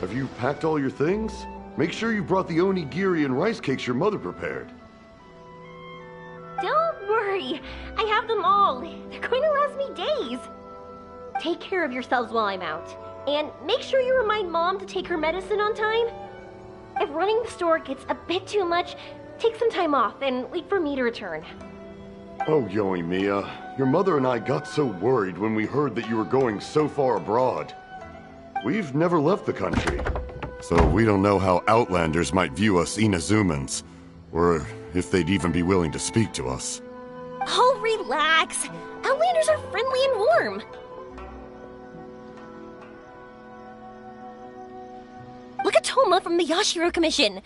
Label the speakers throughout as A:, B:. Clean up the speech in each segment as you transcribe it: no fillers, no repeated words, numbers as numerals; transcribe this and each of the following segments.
A: Have you packed all your things? Make sure you brought the onigiri and rice cakes your mother prepared.
B: Don't worry, I have them all. They're going to last me days. Take care of yourselves while I'm out. And make sure you remind Mom to take her medicine on time. If running the store gets a bit too much, take some time off and wait for me to return.
A: Oh, Yoimiya, your mother and I got so worried when we heard that you were going so far abroad. We've never left the country, so we don't know how Outlanders might view us Inazumans, or if they'd even be willing to speak to us.
B: Oh, relax. Outlanders are friendly and warm. Look at Toma from the Yashiro Commission.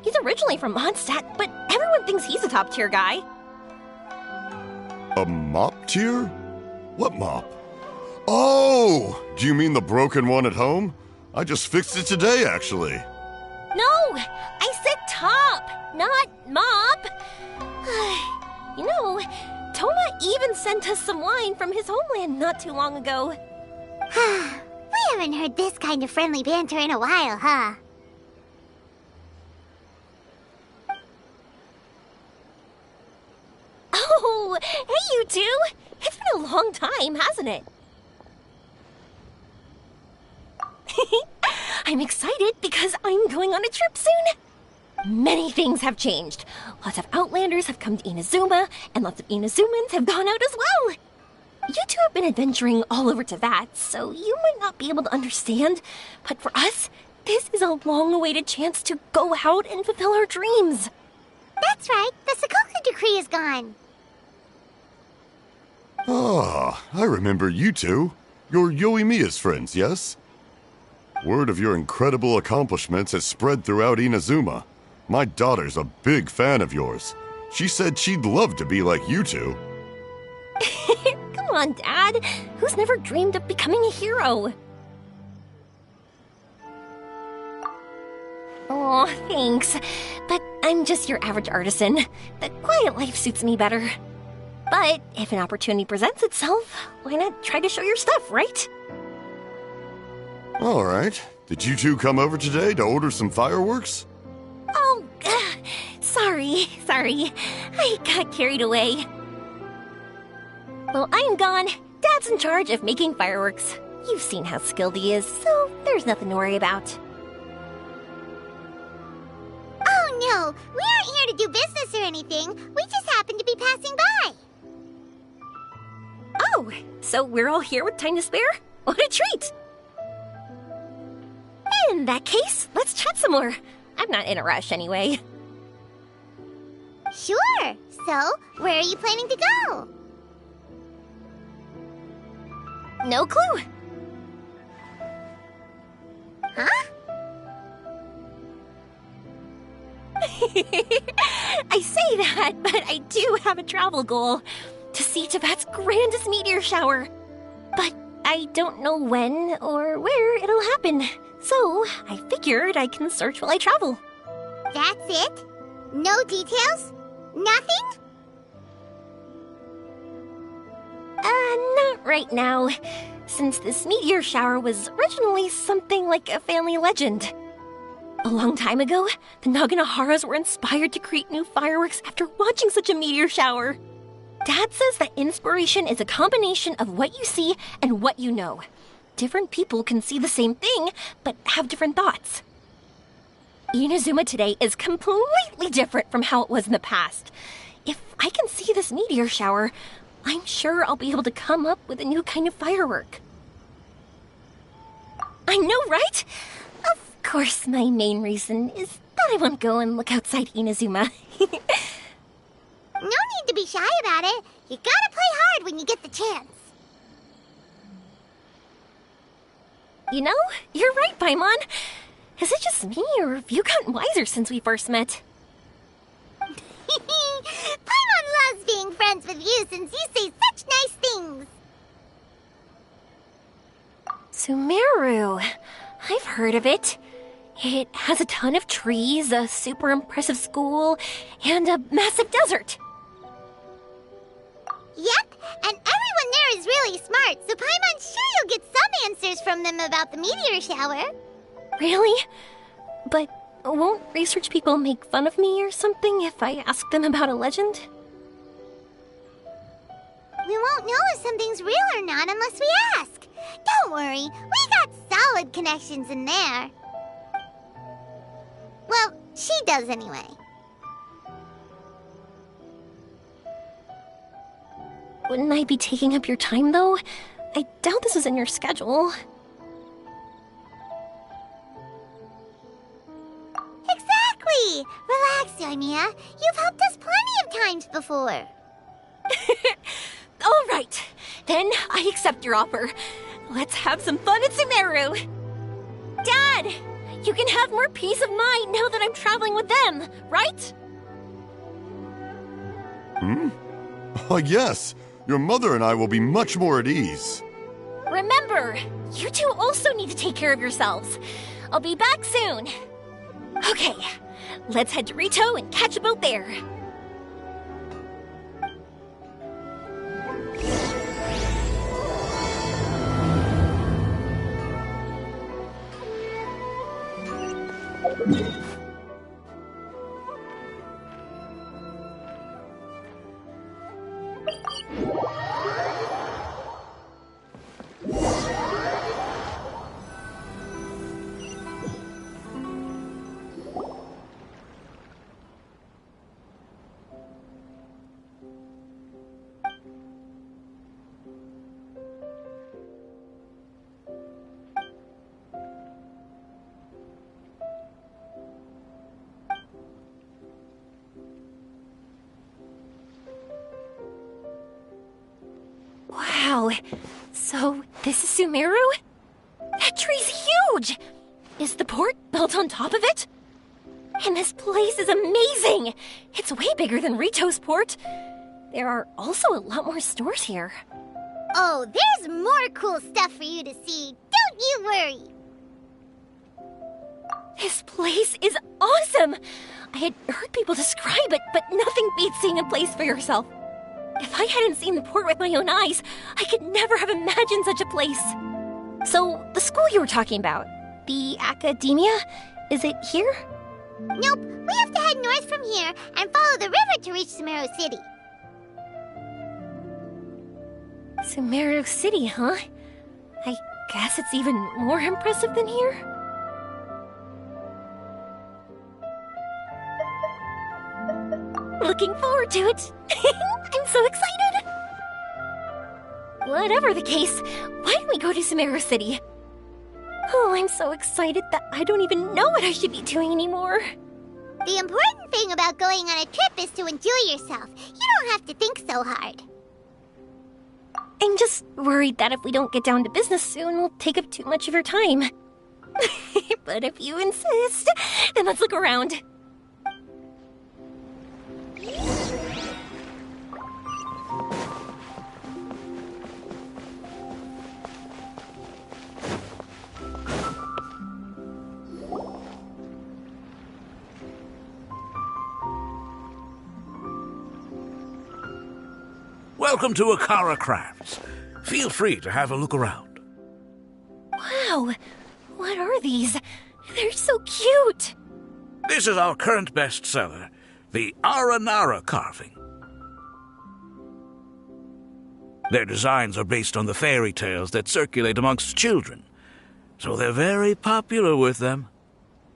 B: He's originally from Mondstadt, but everyone thinks he's a top-tier guy.
A: A mop tier? What mop? Oh! Do you mean the broken one at home? I just fixed it today, actually.
B: No! I said top, not mop. You know, Toma even sent us some wine from his homeland not too long ago.
C: We haven't heard this kind of friendly banter in a while, huh?
B: Oh, hey you two! It's been a long time, hasn't it? I'm excited because I'm going on a trip soon. Many things have changed. Lots of Outlanders have come to Inazuma, and lots of Inazumans have gone out as well. You two have been adventuring all over Teyvat, so you might not be able to understand, but for us, this is a long-awaited chance to go out and fulfill our dreams.
C: That's right, the Sakoku decree is gone.
A: Ah, I remember you two. You're Yoimiya's friends, yes? Word of your incredible accomplishments has spread throughout Inazuma. My daughter's a big fan of yours. She said she'd love to be like you two.
B: Come on, Dad. Who's never dreamed of becoming a hero? Oh, thanks. But I'm just your average artisan. The quiet life suits me better. But if an opportunity presents itself, why not try to show your stuff, right?
A: All right. Did you two come over today to order some fireworks?
B: Oh, sorry. I got carried away. Well, I'm gone. Dad's in charge of making fireworks. You've seen how skilled he is, so there's nothing to worry about.
C: Oh no, we aren't here to do business or anything. We just happen to be passing by.
B: Oh, so we're all here with time to spare? What a treat! In that case, let's chat some more. I'm not in a rush anyway.
C: Sure. So, where are you planning to go?
B: No clue.
C: Huh?
B: I say that, but I do have a travel goal. To see Teyvat's grandest meteor shower. But I don't know when or where it'll happen. So, I figured I can search while I travel.
C: That's it? No details? Nothing?
B: Not right now. Since this meteor shower was originally something like a family legend. A long time ago, the Naganaharas were inspired to create new fireworks after watching such a meteor shower. Dad says that inspiration is a combination of what you see and what you know. Different people can see the same thing, but have different thoughts. Inazuma today is completely different from how it was in the past. If I can see this meteor shower, I'm sure I'll be able to come up with a new kind of firework. I know, right? Of course, my main reason is that I want to go and look outside Inazuma.
C: No need to be shy about it. You gotta play hard when you get the chance.
B: You know, you're right, Paimon. Is it just me, or have you gotten wiser since we first met?
C: Paimon loves being friends with you since you say such nice things.
B: Sumeru. I've heard of it. It has a ton of trees, a super impressive school, and a massive desert.
C: Yep, and everyone there is really smart, so Paimon's sure you'll get some answers from them about the meteor shower.
B: Really? But won't research people make fun of me or something if I ask them about a legend?
C: We won't know if something's real or not unless we ask. Don't worry, we got solid connections in there. Well, she does anyway.
B: Wouldn't I be taking up your time, though? I doubt this is in your schedule.
C: Exactly! Relax, Yoimiya. You've helped us plenty of times before.
B: All right, then I accept your offer. Let's have some fun at Sumeru. Dad, you can have more peace of mind now that I'm traveling with them, right?
A: Yes. Your mother and I will be much more at ease.
B: Remember, you two also need to take care of yourselves. I'll be back soon. Okay, let's head to Rito and catch a boat there. Wow, so this is Sumeru? That tree's huge! Is the port built on top of it? And this place is amazing! It's way bigger than Rito's port. There are also a lot more stores here.
C: Oh, there's more cool stuff for you to see. Don't you worry.
B: This place is awesome! I had heard people describe it, but nothing beats seeing a place for yourself. If I hadn't seen the port with my own eyes, I could never have imagined such a place. So, the school you were talking about, the academia, is it here?
C: Nope, we have to head north from here and follow the river to reach Sumeru City.
B: Sumeru City, huh? I guess it's even more impressive than here. Looking forward to it. I'm so excited. Whatever the case, why don't we go to Sumeru City? Oh, I'm so excited that I don't even know what I should be doing anymore.
C: The important thing about going on a trip is to enjoy yourself. You don't have to think so hard.
B: I'm just worried that if we don't get down to business soon, we'll take up too much of your time. But if you insist, then let's look around.
D: Welcome to Akara Crafts. Feel free to have a look around.
B: Wow, what are these? They're so cute.
D: This is our current bestseller, the Aranara carving. Their designs are based on the fairy tales that circulate amongst children, so they're very popular with them.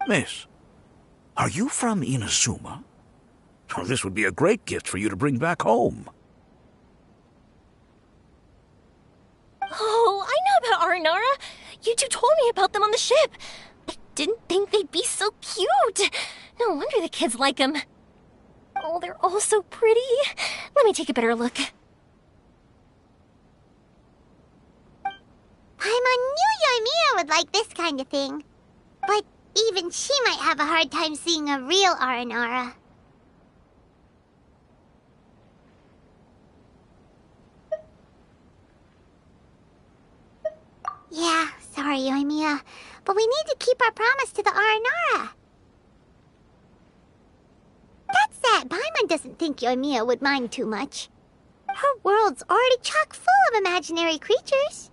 D: Miss, are you from Inazuma? Oh, this would be a great gift for you to bring back home.
B: Oh, I know about Aranara. You two told me about them on the ship. I didn't think they'd be so cute. No wonder the kids like them. Oh, they're all so pretty. Let me take a better look.
C: Paimon knew Yoimiya would like this kind of thing. But even she might have a hard time seeing a real Aranara. Yeah, sorry. sorry, Yoimiya, but we need to keep our promise to the Aranara. That said, Paimon doesn't think Yoimiya would mind too much. Her world's already chock full of imaginary creatures.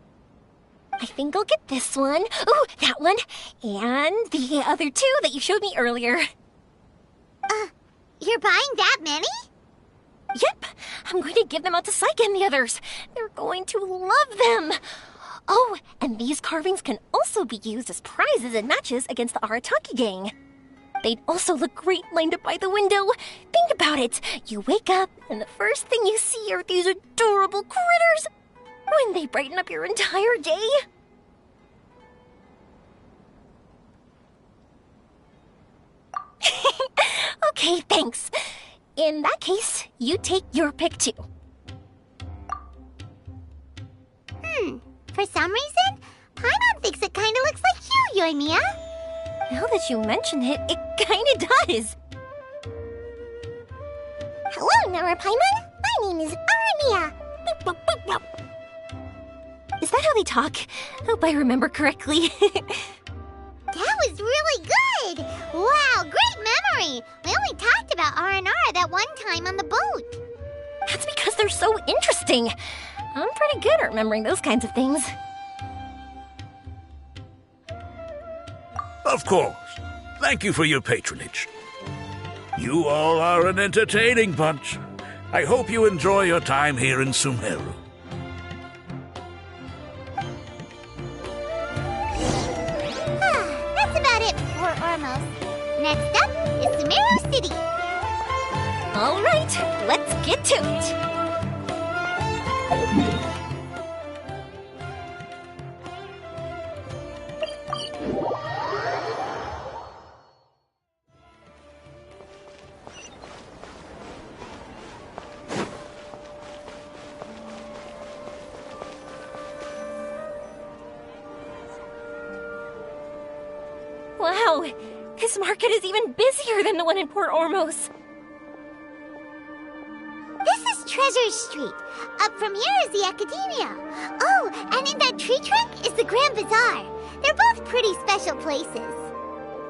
B: I think I'll get this one. Ooh, that one. And the other two that you showed me earlier.
C: You're buying that many?
B: Yep, I'm going to give them out to Saika and the others. They're going to love them. Oh, and these carvings can also be used as prizes in matches against the Arataki gang. They'd also look great lined up by the window. Think about it. You wake up, and the first thing you see are these adorable critters. Wouldn't they brighten up your entire day? Okay, thanks. In that case, you take your pick too.
C: For some reason, Paimon thinks it kinda looks like you, Yoimiya.
B: Now that you mention it, it kinda does.
C: Hello, Nara Paimon. My name is Aramiya.
B: Is that how they talk? Hope I remember correctly.
C: That was really good! Wow, great memory! We only talked about Aranara that one time on the boat.
B: That's because they're so interesting. I'm pretty good at remembering those kinds of things.
D: Of course. Thank you for your patronage. You all are an entertaining bunch. I hope you enjoy your time here in Sumeru.
C: That's about it for Ormos. Next up is Sumeru City.
B: All right, let's get to it. Wow, this market is even busier than the one in Port Ormos.
C: This is Treasure Street. Up from here is the Academia. Oh, and in that tree trunk is the Grand Bazaar. They're both pretty special places.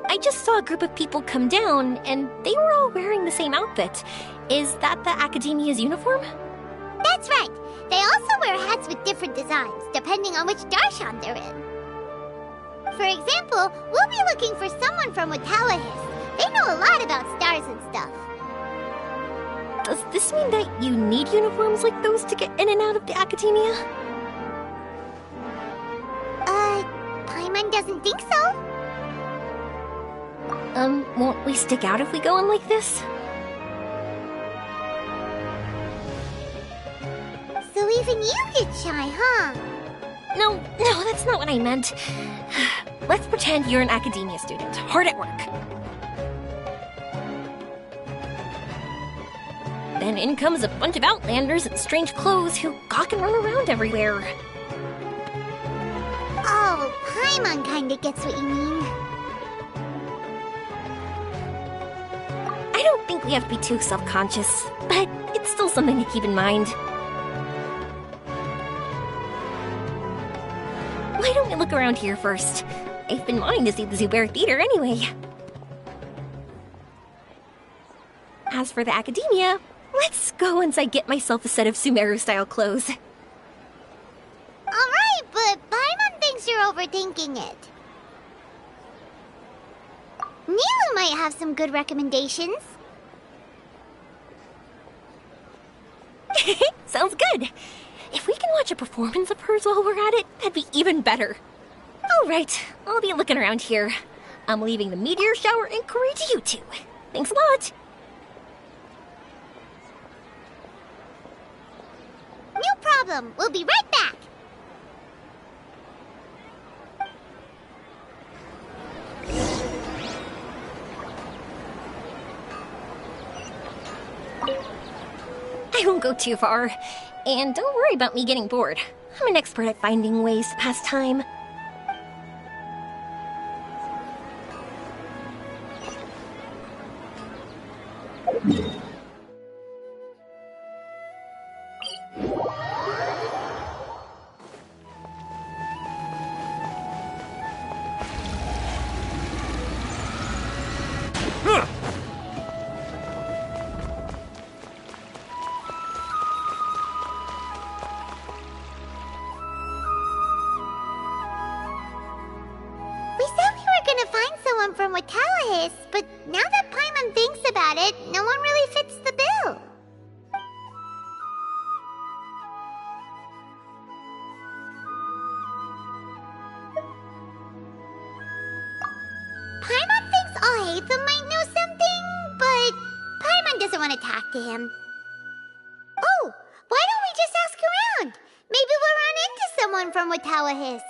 B: I just saw a group of people come down, and they were all wearing the same outfit. Is that the Academia's uniform?
C: That's right. They also wear hats with different designs, depending on which darshan they're in. For example, we'll be looking for someone from Watawahis. They know a lot about stars and stuff.
B: Does this mean that you need uniforms like those to get in and out of the Academia?
C: Paimon doesn't think so.
B: Won't we stick out if we go on like this?
C: So even you get shy, huh?
B: No, that's not what I meant. Let's pretend you're an Academia student, hard at work. Then in comes a bunch of Outlanders in strange clothes who gawk and run around everywhere.
C: Oh, Paimon kinda gets what you mean.
B: I don't think we have to be too self-conscious, but it's still something to keep in mind. Why don't we look around here first? I've been wanting to see the Zubair Theater anyway. As for the Academia, let's go once I get myself a set of Sumeru-style clothes.
C: Alright, but Paimon thinks you're overthinking it. Nilu might have some good recommendations.
B: Sounds good. If we can watch a performance of hers while we're at it, that'd be even better. Alright, I'll be looking around here. I'm leaving the meteor shower inquiry to you two. Thanks a lot.
C: No problem. We'll be right back.
B: I won't go too far. And don't worry about me getting bored. I'm an expert at finding ways to pass time.
C: Talahis, but now that Paimon thinks about it, no one really fits the bill. Paimon thinks Alhaitham might know something, but Paimon doesn't want to talk to him. Oh, why don't we just ask around? Maybe we'll run into someone from Watawahist.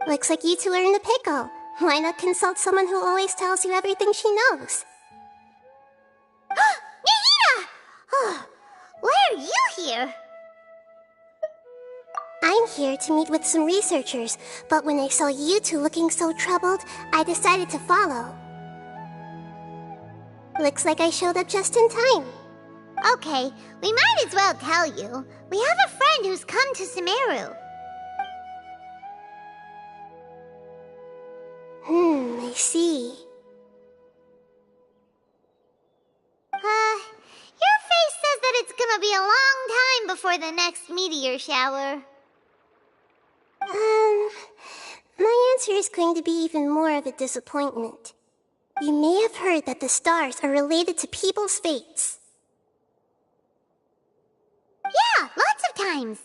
E: Looks like you two are in the pickle. Why not consult someone who always tells you everything she knows?
C: Nahida! Oh, why are you here?
E: I'm here to meet with some researchers, but when I saw you two looking so troubled, I decided to follow. Looks like I showed up just in time.
C: Okay, we might as well tell you. We have a friend who's come to Sumeru.
E: I see.
C: Your face says that it's gonna be a long time before the next meteor shower.
E: My answer is going to be even more of a disappointment. You may have heard that the stars are related to people's fates.
C: Yeah, lots of times.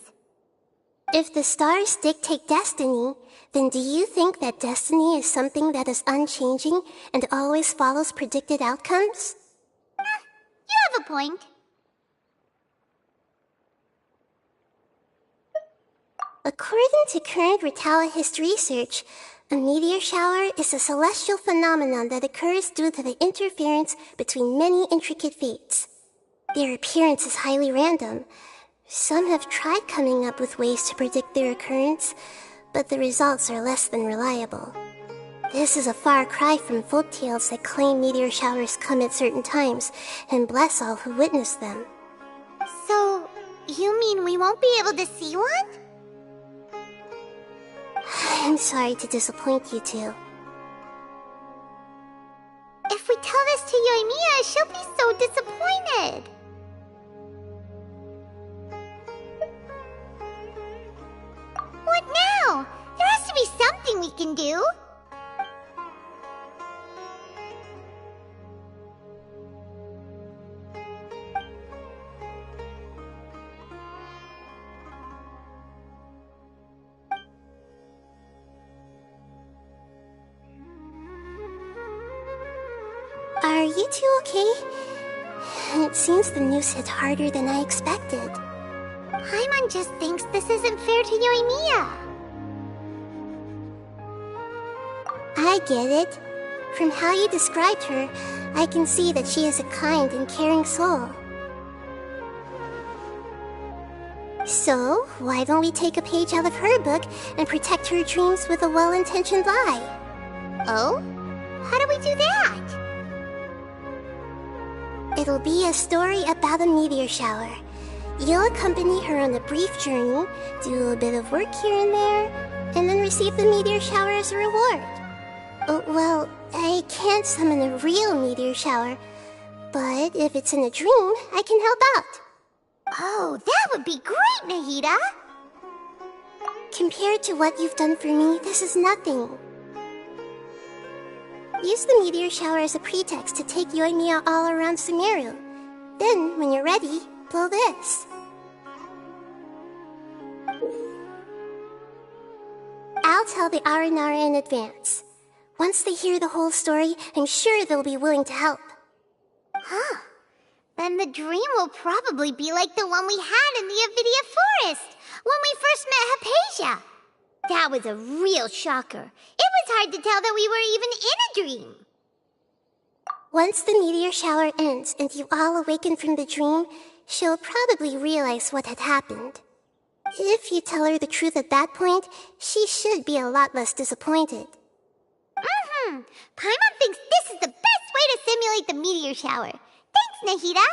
E: If the stars dictate destiny, then do you think that destiny is something that is unchanging and always follows predicted outcomes?
C: You have a point.
E: According to current Ritala-hist research, a meteor shower is a celestial phenomenon that occurs due to the interference between many intricate fates. Their appearance is highly random. Some have tried coming up with ways to predict their occurrence, but the results are less than reliable. This is a far cry from folktales that claim meteor showers come at certain times and bless all who witness them.
C: So, you mean we won't be able to see one?
E: I'm sorry to disappoint you two.
C: If we tell this to Yoimiya, she'll be so disappointed. What now? There has to be something we can do.
E: Are you two okay? It seems the news hit harder than I expected.
C: Paimon just thinks this isn't fair to Yoimiya.
E: I get it. From how you described her, I can see that she is a kind and caring soul. So, why don't we take a page out of her book and protect her dreams with a well-intentioned lie?
C: Oh? How do we do that?
E: It'll be a story about a meteor shower. You'll accompany her on a brief journey, do a bit of work here and there, and then receive the meteor shower as a reward. Oh, well, I can't summon a real meteor shower, but if it's in a dream, I can help out.
C: Oh, that would be great, Nahida!
E: Compared to what you've done for me, this is nothing. Use the meteor shower as a pretext to take Yoimiya all around Sumeru. Then, when you're ready, blow this. I'll tell the Aranara in advance. Once they hear the whole story, I'm sure they'll be willing to help.
C: Huh. Then the dream will probably be like the one we had in the Avidia Forest, when we first met Hypatia. That was a real shocker. It was hard to tell that we were even in a dream.
E: Once the meteor shower ends and you all awaken from the dream, she'll probably realize what had happened. If you tell her the truth at that point, she should be a lot less disappointed.
C: Paimon thinks this is the best way to simulate the meteor shower. Thanks, Nahida.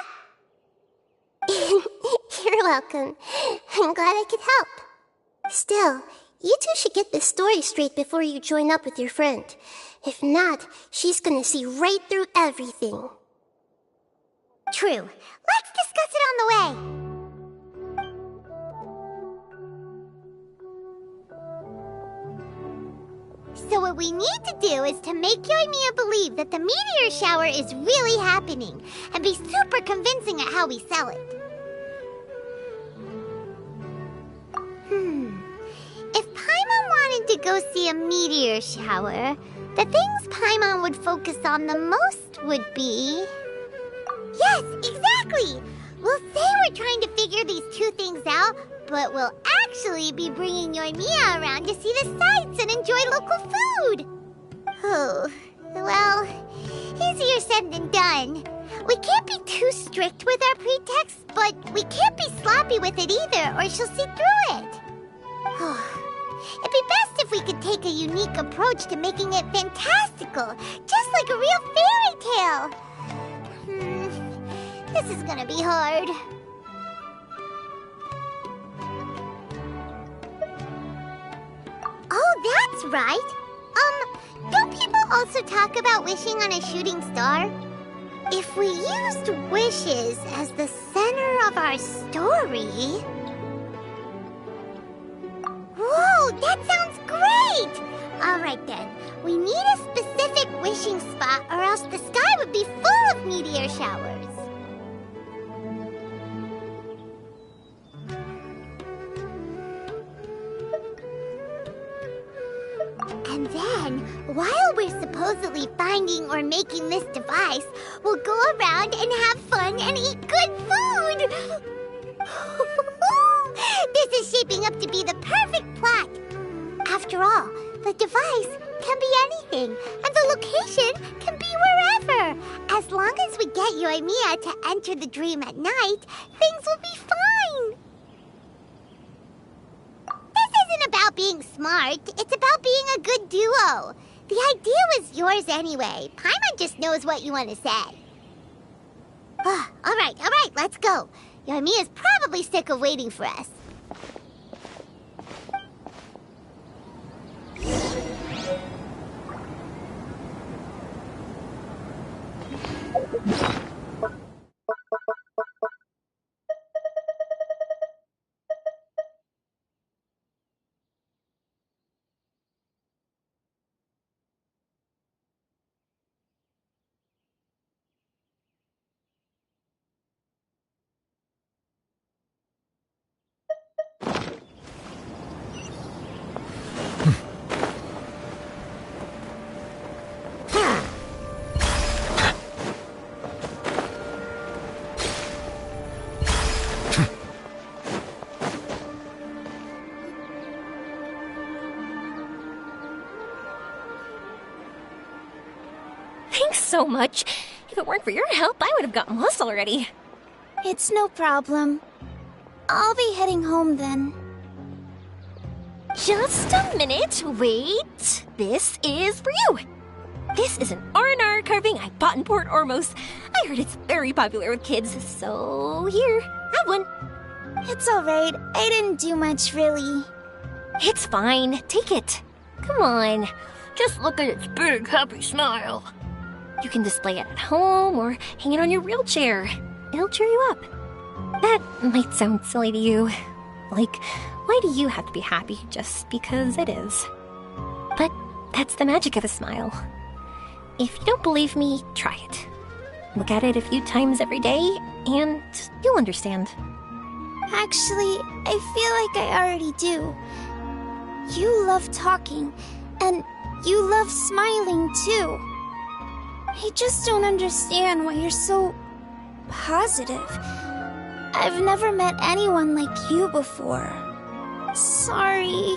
E: You're welcome. I'm glad I could help. Still, you two should get this story straight before you join up with your friend. If not, she's gonna see right through everything.
C: True. Let's discuss it on the way. So what we need to do is to make Yoimiya believe that the meteor shower is really happening, and be super convincing at how we sell it. If Paimon wanted to go see a meteor shower, the things Paimon would focus on the most would be... Yes, exactly! We'll say we're trying to figure these two things out, but we'll actually be bringing Yoimiya around to see the sights and enjoy local food! Oh, well, easier said than done. We can't be too strict with our pretext, but we can't be sloppy with it either, or she'll see through it. It'd be best if we could take a unique approach to making it fantastical, just like a real fairy tale. This is gonna be hard. Oh, that's right. Don't people also talk about wishing on a shooting star? If we used wishes as the center of our story... Whoa, that sounds great! Alright then, we need a specific wishing spot or else the sky would be full of meteor showers. And then, while we're supposedly finding or making this device, we'll go around and have fun and eat good food! This is shaping up to be the perfect plot. After all, the device can be anything, and the location can be wherever. As long as we get Yoimiya to enter the dream at night, things will be fine. This isn't about being smart, it's about being a good duo. The idea was yours anyway. Paimon just knows what you want to say. Alright, let's go. Yoimiya's probably sick of waiting for us.
B: Thanks so much. If it weren't for your help, I would have gotten lost already.
E: It's no problem. I'll be heading home then.
B: Just a minute, wait. This is for you. This is an R&R carving I bought in Port Ormos. I heard it's very popular with kids, so here, have one.
E: It's alright. I didn't do much, really.
B: It's fine. Take it. Come on. Just look at its big, happy smile. You can display it at home or hang it on your wheelchair. It'll cheer you up. That might sound silly to you. Like, why do you have to be happy just because it is? But that's the magic of a smile. If you don't believe me, try it. Look at it a few times every day, and you'll understand.
E: Actually, I feel like I already do. You love talking, and you love smiling too. I just don't understand why you're so positive. I've never met anyone like you before. Sorry,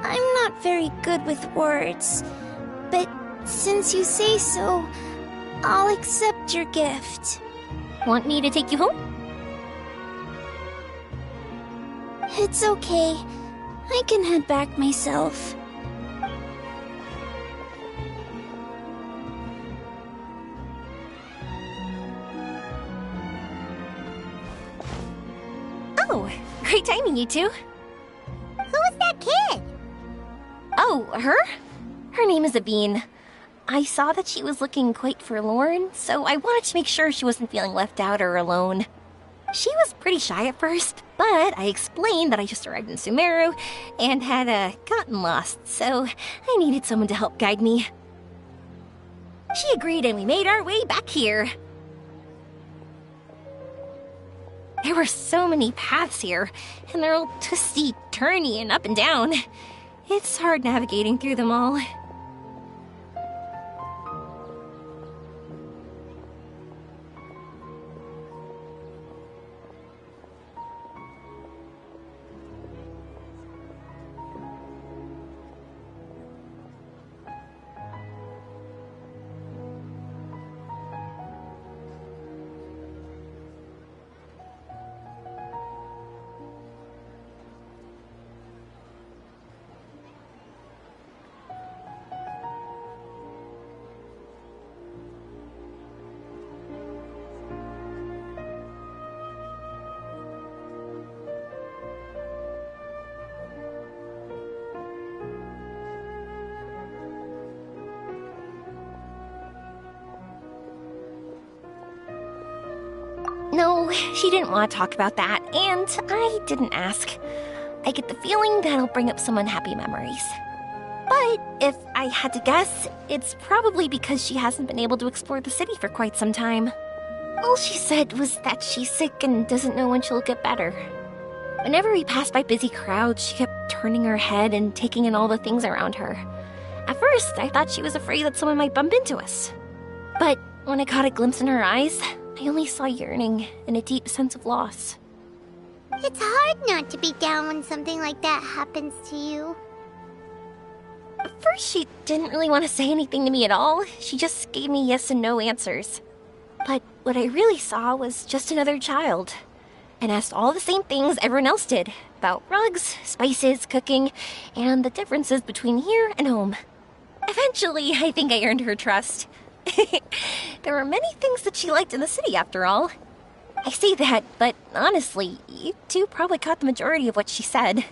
E: I'm not very good with words. But since you say so, I'll accept your gift.
B: Want me to take you home?
E: It's okay. I can head back myself.
B: Oh, great timing, you two.
C: Who was that kid?
B: Oh, her? Her name is Abine. I saw that she was looking quite forlorn, so I wanted to make sure she wasn't feeling left out or alone. She was pretty shy at first, but I explained that I just arrived in Sumeru and had gotten lost, so I needed someone to help guide me. She agreed and we made our way back here. There were so many paths here, and they're all twisty, turny, and up and down. It's hard navigating through them all. No, she didn't want to talk about that, and I didn't ask. I get the feeling that'll bring up some unhappy memories. But if I had to guess, it's probably because she hasn't been able to explore the city for quite some time. All she said was that she's sick and doesn't know when she'll get better. Whenever we passed by busy crowds, she kept turning her head and taking in all the things around her. At first, I thought she was afraid that someone might bump into us. But when I caught a glimpse in her eyes, I only saw yearning and a deep sense of loss.
C: It's hard not to be down when something like that happens to you.
B: At first, she didn't really want to say anything to me at all. She just gave me yes and no answers. But what I really saw was just another child, and asked all the same things everyone else did, about rugs, spices, cooking, and the differences between here and home. Eventually, I think I earned her trust. There were many things that she liked in the city, after all. I say that, but honestly, you two probably caught the majority of what she said.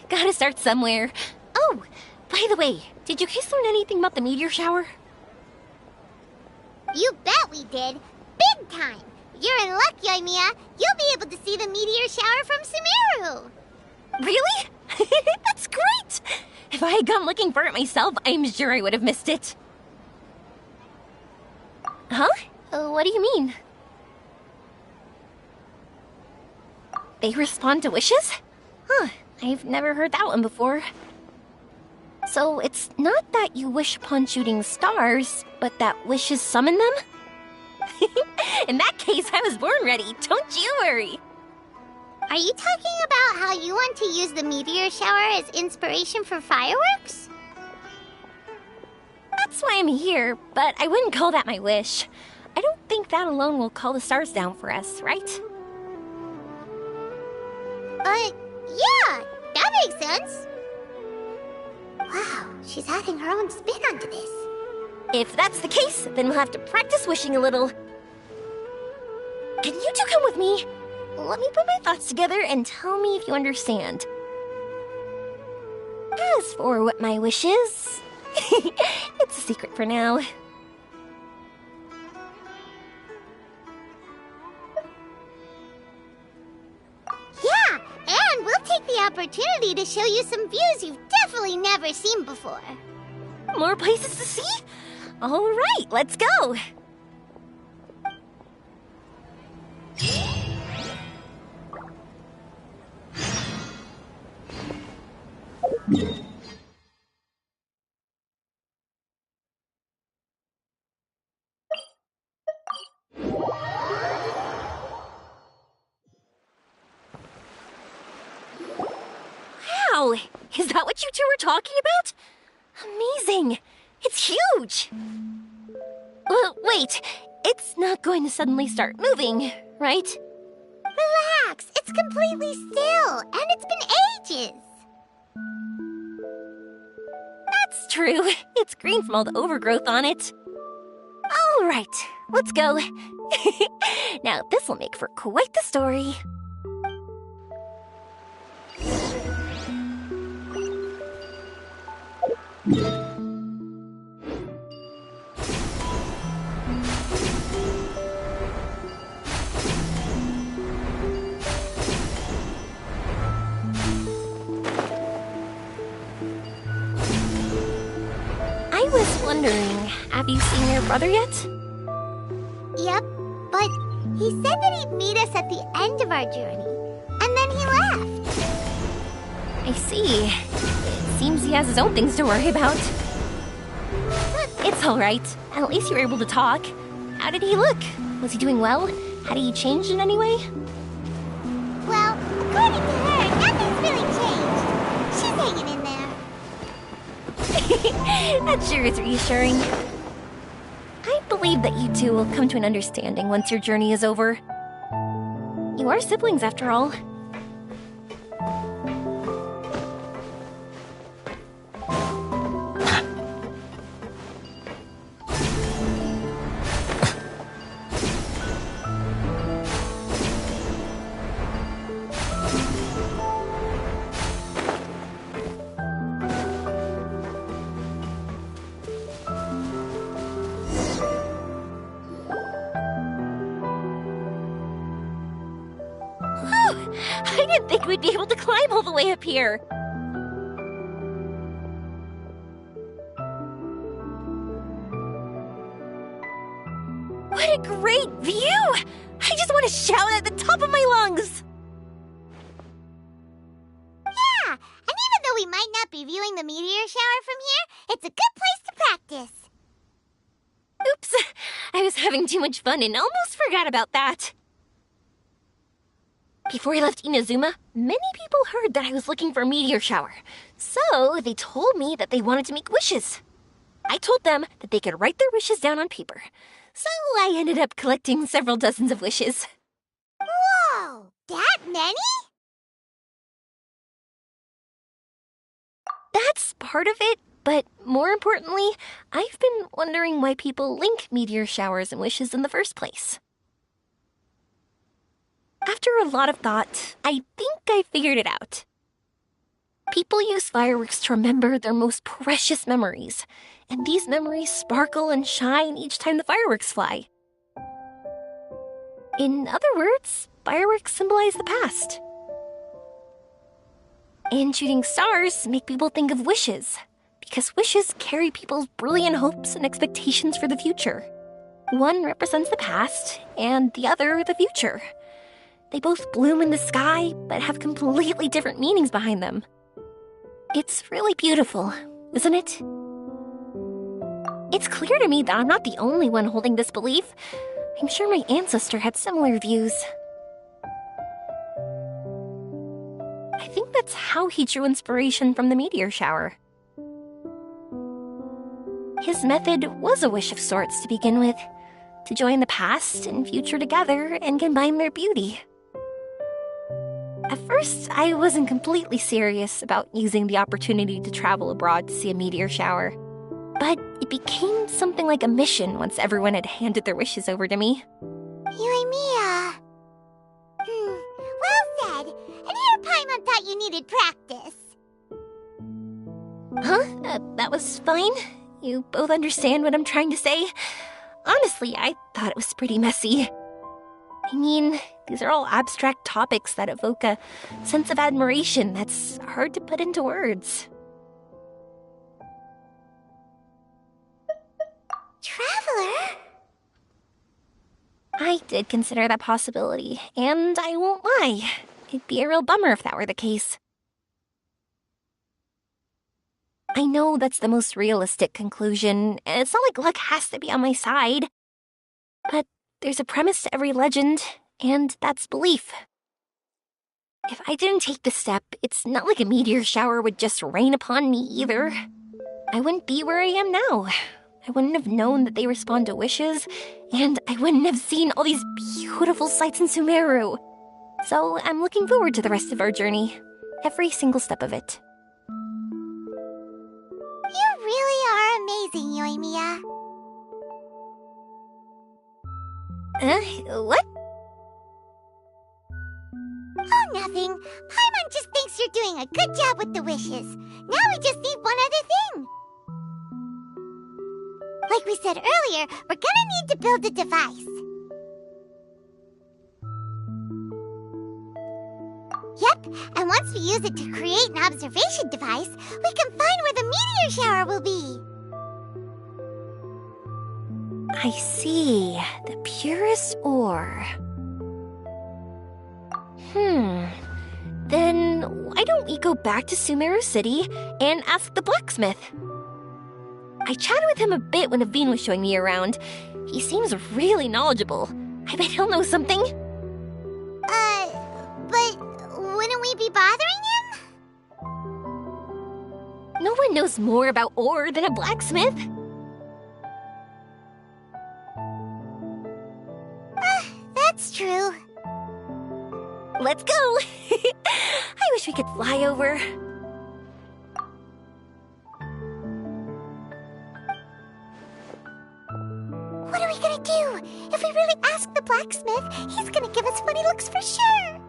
B: Gotta start somewhere. Oh, by the way, did you guys learn anything about the meteor shower?
C: You bet we did. Big time. You're in luck, Yoimiya. You'll be able to see the meteor shower from Sumeru.
B: Really? That's great! If I had gone looking for it myself, I'm sure I would have missed it. Huh? What do you mean? They respond to wishes? Huh, I've never heard that one before. So it's not that you wish upon shooting stars, but that wishes summon them? In that case, I was born ready. Don't you worry.
C: Are you talking about how you want to use the meteor shower as inspiration for fireworks?
B: That's why I'm here, but I wouldn't call that my wish. I don't think that alone will call the stars down for us, right?
C: Yeah, that makes sense. Wow, she's adding her own spin onto this.
B: If that's the case, then we'll have to practice wishing a little. Can you two come with me? Let me put my thoughts together and tell me if you understand. As for what my wish is, it's a secret for now.
C: Yeah, and we'll take the opportunity to show you some views you've definitely never seen before.
B: More places to see? All right, let's go. Wow, is that what you two were talking about? Amazing! It's huge! Wait, it's not going to suddenly start moving, right?
C: Relax, it's completely still, and it's been ages.
B: That's true. It's green from all the overgrowth on it. All right, let's go. Now, this will make for quite the story. wondering, have you seen your brother yet?
C: Yep, but he said that he'd meet us at the end of our journey, and then he left.
B: I see. It seems he has his own things to worry about. It's alright. At least you were able to talk. How did he look? Was he doing well? Had he changed in any way?
C: Well, according to her, nothing's really changed. She's hanging in there.
B: That sure is reassuring. I believe that you two will come to an understanding once your journey is over. You are siblings, after all. I didn't think we'd be able to climb all the way up here. What a great view! I just want to shout at the top of my lungs!
C: Yeah, and even though we might not be viewing the meteor shower from here, it's a good place to practice.
B: Oops, I was having too much fun and almost forgot about that. Before I left Inazuma, many people heard that I was looking for a meteor shower, so they told me that they wanted to make wishes. I told them that they could write their wishes down on paper, so I ended up collecting several dozens of wishes.
C: Whoa, that many?
B: That's part of it, but more importantly, I've been wondering why people link meteor showers and wishes in the first place. After a lot of thought, I think I figured it out. People use fireworks to remember their most precious memories, and these memories sparkle and shine each time the fireworks fly. In other words, fireworks symbolize the past. And shooting stars make people think of wishes, because wishes carry people's brilliant hopes and expectations for the future. One represents the past, and the other the future. They both bloom in the sky, but have completely different meanings behind them. It's really beautiful, isn't it? It's clear to me that I'm not the only one holding this belief. I'm sure my ancestor had similar views. I think that's how he drew inspiration from the meteor shower. His method was a wish of sorts to begin with, to join the past and future together and combine their beauty. At first, I wasn't completely serious about using the opportunity to travel abroad to see a meteor shower. But it became something like a mission once everyone had handed their wishes over to me.
C: Yoimiya. Well said. And here Paimon thought you needed practice.
B: Huh? That was fine? You both understand what I'm trying to say? Honestly, I thought it was pretty messy. I mean, these are all abstract topics that evoke a sense of admiration that's hard to put into words.
C: Traveler?
B: I did consider that possibility, and I won't lie. It'd be a real bummer if that were the case. I know that's the most realistic conclusion, and it's not like luck has to be on my side. But there's a premise to every legend, and that's belief. If I didn't take the step, it's not like a meteor shower would just rain upon me either. I wouldn't be where I am now. I wouldn't have known that they respond to wishes, and I wouldn't have seen all these beautiful sights in Sumeru. So I'm looking forward to the rest of our journey, every single step of it.
C: You really are amazing, Yoimiya.
B: What?
C: Oh, nothing. Paimon just thinks you're doing a good job with the wishes. Now we just need one other thing. Like we said earlier, we're gonna need to build a device. Yep, and once we use it to create an observation device, we can find where the meteor shower will be.
B: I see. The purest ore. Then why don't we go back to Sumeru City and ask the blacksmith? I chatted with him a bit when Aveen was showing me around. He seems really knowledgeable. I bet he'll know something.
C: But wouldn't we be bothering him?
B: No one knows more about ore than a blacksmith.
C: That's true.
B: Let's go! I wish we could fly over.
C: What are we gonna do? If we really ask the blacksmith, he's gonna give us funny looks for sure.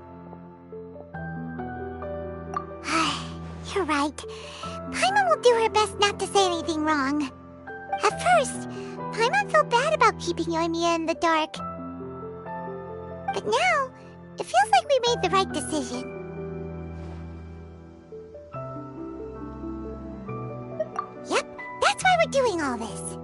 C: You're right. Paimon will do her best not to say anything wrong. At first, Paimon felt bad about keeping Yoimiya in the dark. But now, it feels like we made the right decision. Yep, that's why we're doing all this.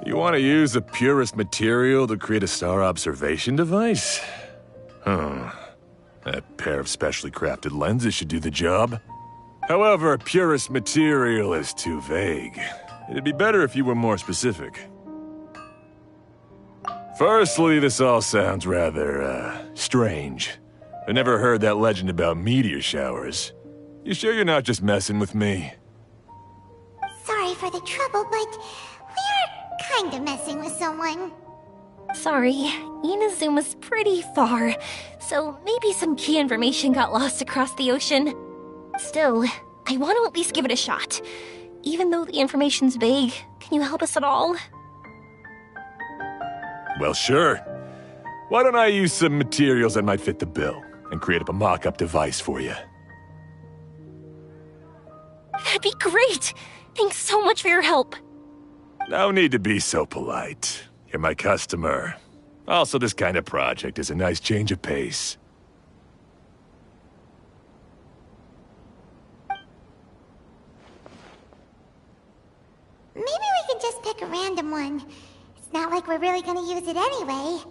F: You want to use the purest material to create a star observation device? Huh. A pair of specially crafted lenses should do the job. However, purest material is too vague. It'd be better if you were more specific. Firstly, this all sounds rather, strange. I never heard that legend about meteor showers. You sure you're not just messing with me?
C: Sorry for the trouble, but we are kinda messing with someone.
B: Sorry, Inazuma's pretty far, so maybe some key information got lost across the ocean. Still, I want to at least give it a shot. Even though the information's vague, can you help us at all?
F: Well, sure. Why don't I use some materials that might fit the bill and create up a mock-up device for you?
B: That'd be great! Thanks so much for your help.
F: No need to be so polite. You're my customer. Also, this kind of project is a nice change of pace.
C: Maybe we can just pick a random one. It's not like we're really gonna use it anyway.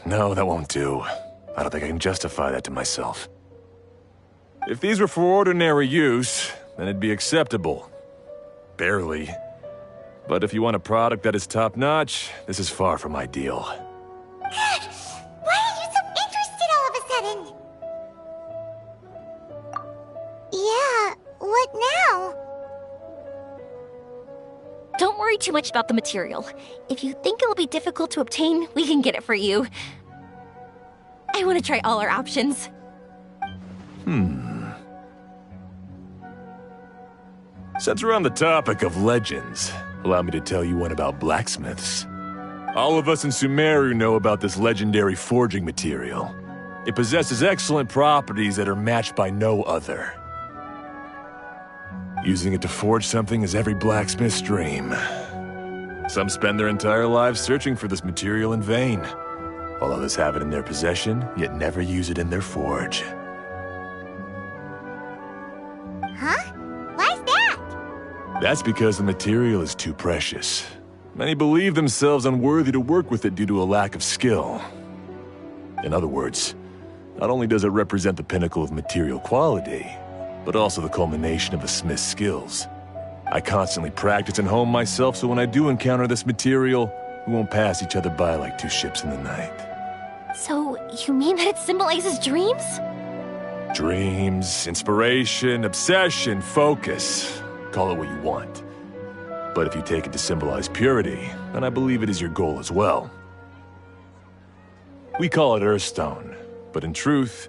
F: No, that won't do. I don't think I can justify that to myself. If these were for ordinary use, then it'd be acceptable. Barely. But if you want a product that is top-notch, this is far from ideal.
C: Why are you so interested all of a sudden? Yeah, what now?
B: Don't worry too much about the material. If you think it'll be difficult to obtain, we can get it for you. I want to try all our options.
F: Since we're on the topic of legends, allow me to tell you one about blacksmiths. All of us in Sumeru know about this legendary forging material. It possesses excellent properties that are matched by no other. Using it to forge something is every blacksmith's dream. Some spend their entire lives searching for this material in vain, while others have it in their possession, yet never use it in their forge.
C: Huh? Why's that?
F: That's because the material is too precious. Many believe themselves unworthy to work with it due to a lack of skill. In other words, not only does it represent the pinnacle of material quality, but also the culmination of a smith's skills. I constantly practice and hone myself, so when I do encounter this material, we won't pass each other by like two ships in the night.
B: So, you mean that it symbolizes dreams?
F: Dreams, inspiration, obsession, focus. Call it what you want. But if you take it to symbolize purity, then I believe it is your goal as well. We call it Earthstone, but in truth,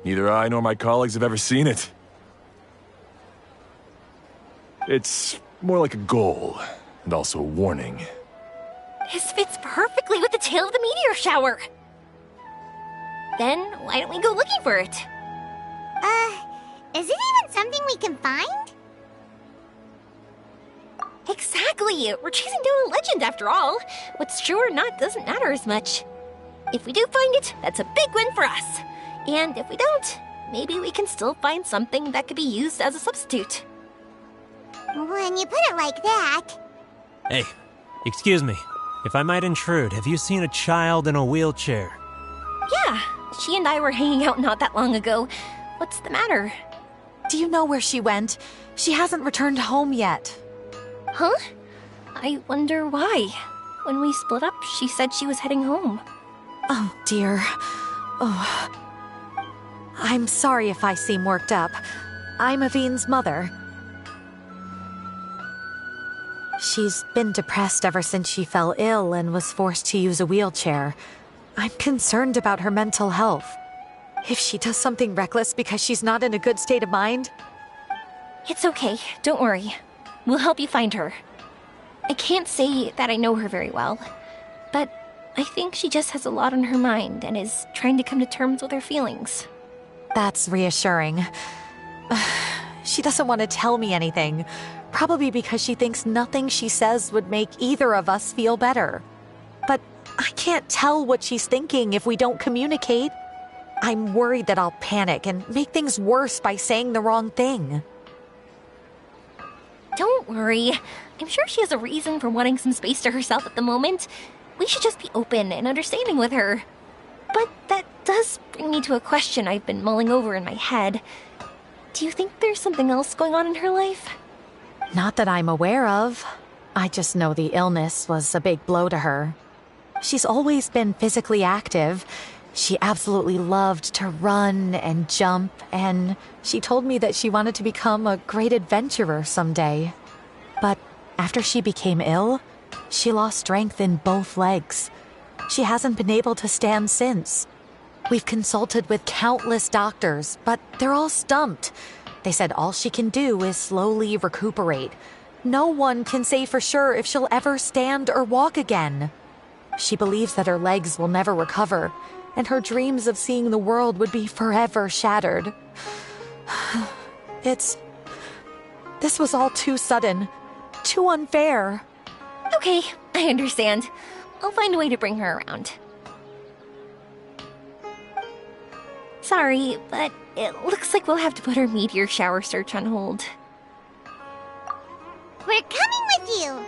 F: neither I nor my colleagues have ever seen it. It's more like a goal, and also a warning.
B: This fits perfectly with the tale of the meteor shower. Then, why don't we go looking for it?
C: Is it even something we can find?
B: Exactly! We're chasing down a legend after all. What's true or not doesn't matter as much. If we do find it, that's a big win for us. And if we don't, maybe we can still find something that could be used as a substitute.
C: When you put it like that...
G: Hey, excuse me. If I might intrude, have you seen a child in a wheelchair?
B: Yeah, she and I were hanging out not that long ago. What's the matter?
H: Do you know where she went? She hasn't returned home yet.
B: Huh? I wonder why. When we split up, she said she was heading home.
H: Oh, dear. Oh. I'm sorry if I seem worked up. I'm Avine's mother. She's been depressed ever since she fell ill and was forced to use a wheelchair. I'm concerned about her mental health. If she does something reckless because she's not in a good state of mind...
B: It's okay, don't worry. We'll help you find her. I can't say that I know her very well, but I think she just has a lot on her mind and is trying to come to terms with her feelings.
H: That's reassuring. She doesn't want to tell me anything, probably because she thinks nothing she says would make either of us feel better. But I can't tell what she's thinking if we don't communicate. I'm worried that I'll panic and make things worse by saying the wrong thing.
B: Don't worry. I'm sure she has a reason for wanting some space to herself at the moment. We should just be open and understanding with her. But that does bring me to a question I've been mulling over in my head. Do you think there's something else going on in her life?
H: Not that I'm aware of. I just know the illness was a big blow to her. She's always been physically active. She absolutely loved to run and jump, and she told me that she wanted to become a great adventurer someday. But after she became ill, she lost strength in both legs. She hasn't been able to stand since. We've consulted with countless doctors, but they're all stumped. They said all she can do is slowly recuperate. No one can say for sure if she'll ever stand or walk again. She believes that her legs will never recover, and her dreams of seeing the world would be forever shattered. This was all too sudden, too unfair.
B: Okay, I understand. I'll find a way to bring her around. Sorry, but it looks like we'll have to put our meteor shower search on hold.
C: We're coming with you!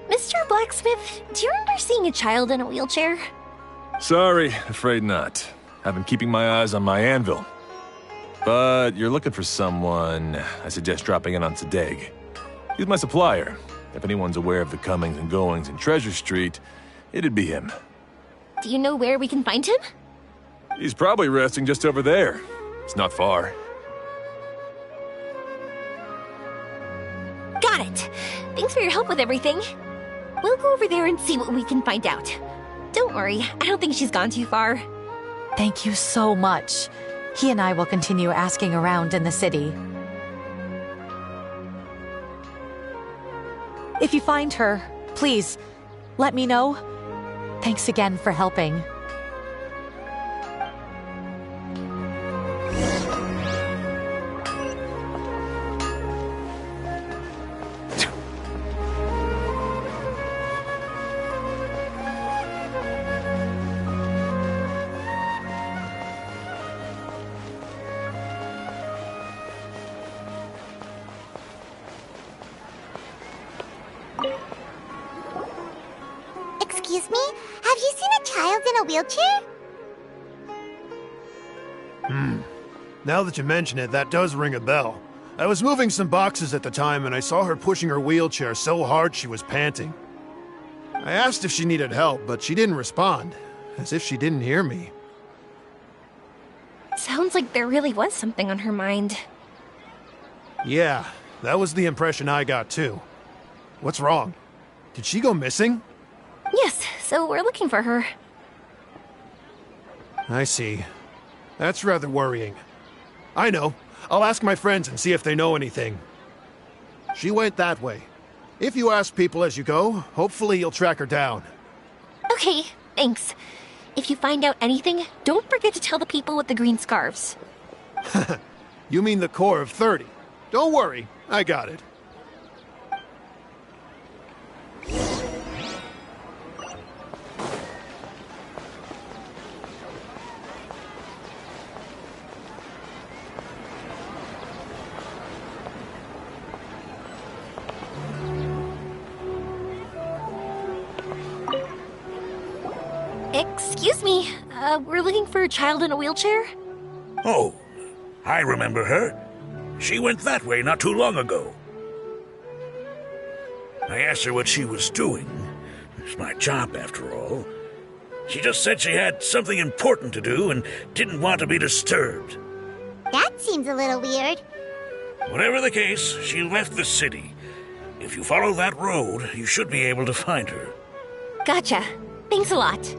B: Mr. Blacksmith, do you remember seeing a child in a wheelchair?
F: Sorry, afraid not. I've been keeping my eyes on my anvil. But you're looking for someone, I suggest dropping in on Sadeg. He's my supplier. If anyone's aware of the comings and goings in Treasure Street, it'd be him.
B: Do you know where we can find him?
F: He's probably resting just over there. It's not far.
B: Got it. Thanks for your help with everything. We'll go over there and see what we can find out. Don't worry, I don't think she's gone too far.
H: Thank you so much. He and I will continue asking around in the city. If you find her, please, let me know. Thanks again for helping.
C: Excuse me? Have you seen a child in a wheelchair?
I: Now that you mention it, that does ring a bell. I was moving some boxes at the time and I saw her pushing her wheelchair so hard she was panting. I asked if she needed help, but she didn't respond, as if she didn't hear me.
B: Sounds like there really was something on her mind.
I: Yeah, that was the impression I got too. What's wrong? Did she go missing?
B: Yes, so we're looking for her.
I: I see. That's rather worrying. I know. I'll ask my friends and see if they know anything. She went that way. If you ask people as you go, hopefully you'll track her down.
B: Okay, thanks. If you find out anything, don't forget to tell the people with the green scarves.
I: You mean the core of 30. Don't worry, I got it.
B: Excuse me, we're looking for a child in a wheelchair?
D: Oh, I remember her. She went that way not too long ago. I asked her what she was doing. It's my job, after all. She just said she had something important to do and didn't want to be disturbed.
C: That seems a little weird.
D: Whatever the case, she left the city. If you follow that road, you should be able to find her.
B: Gotcha. Thanks a lot.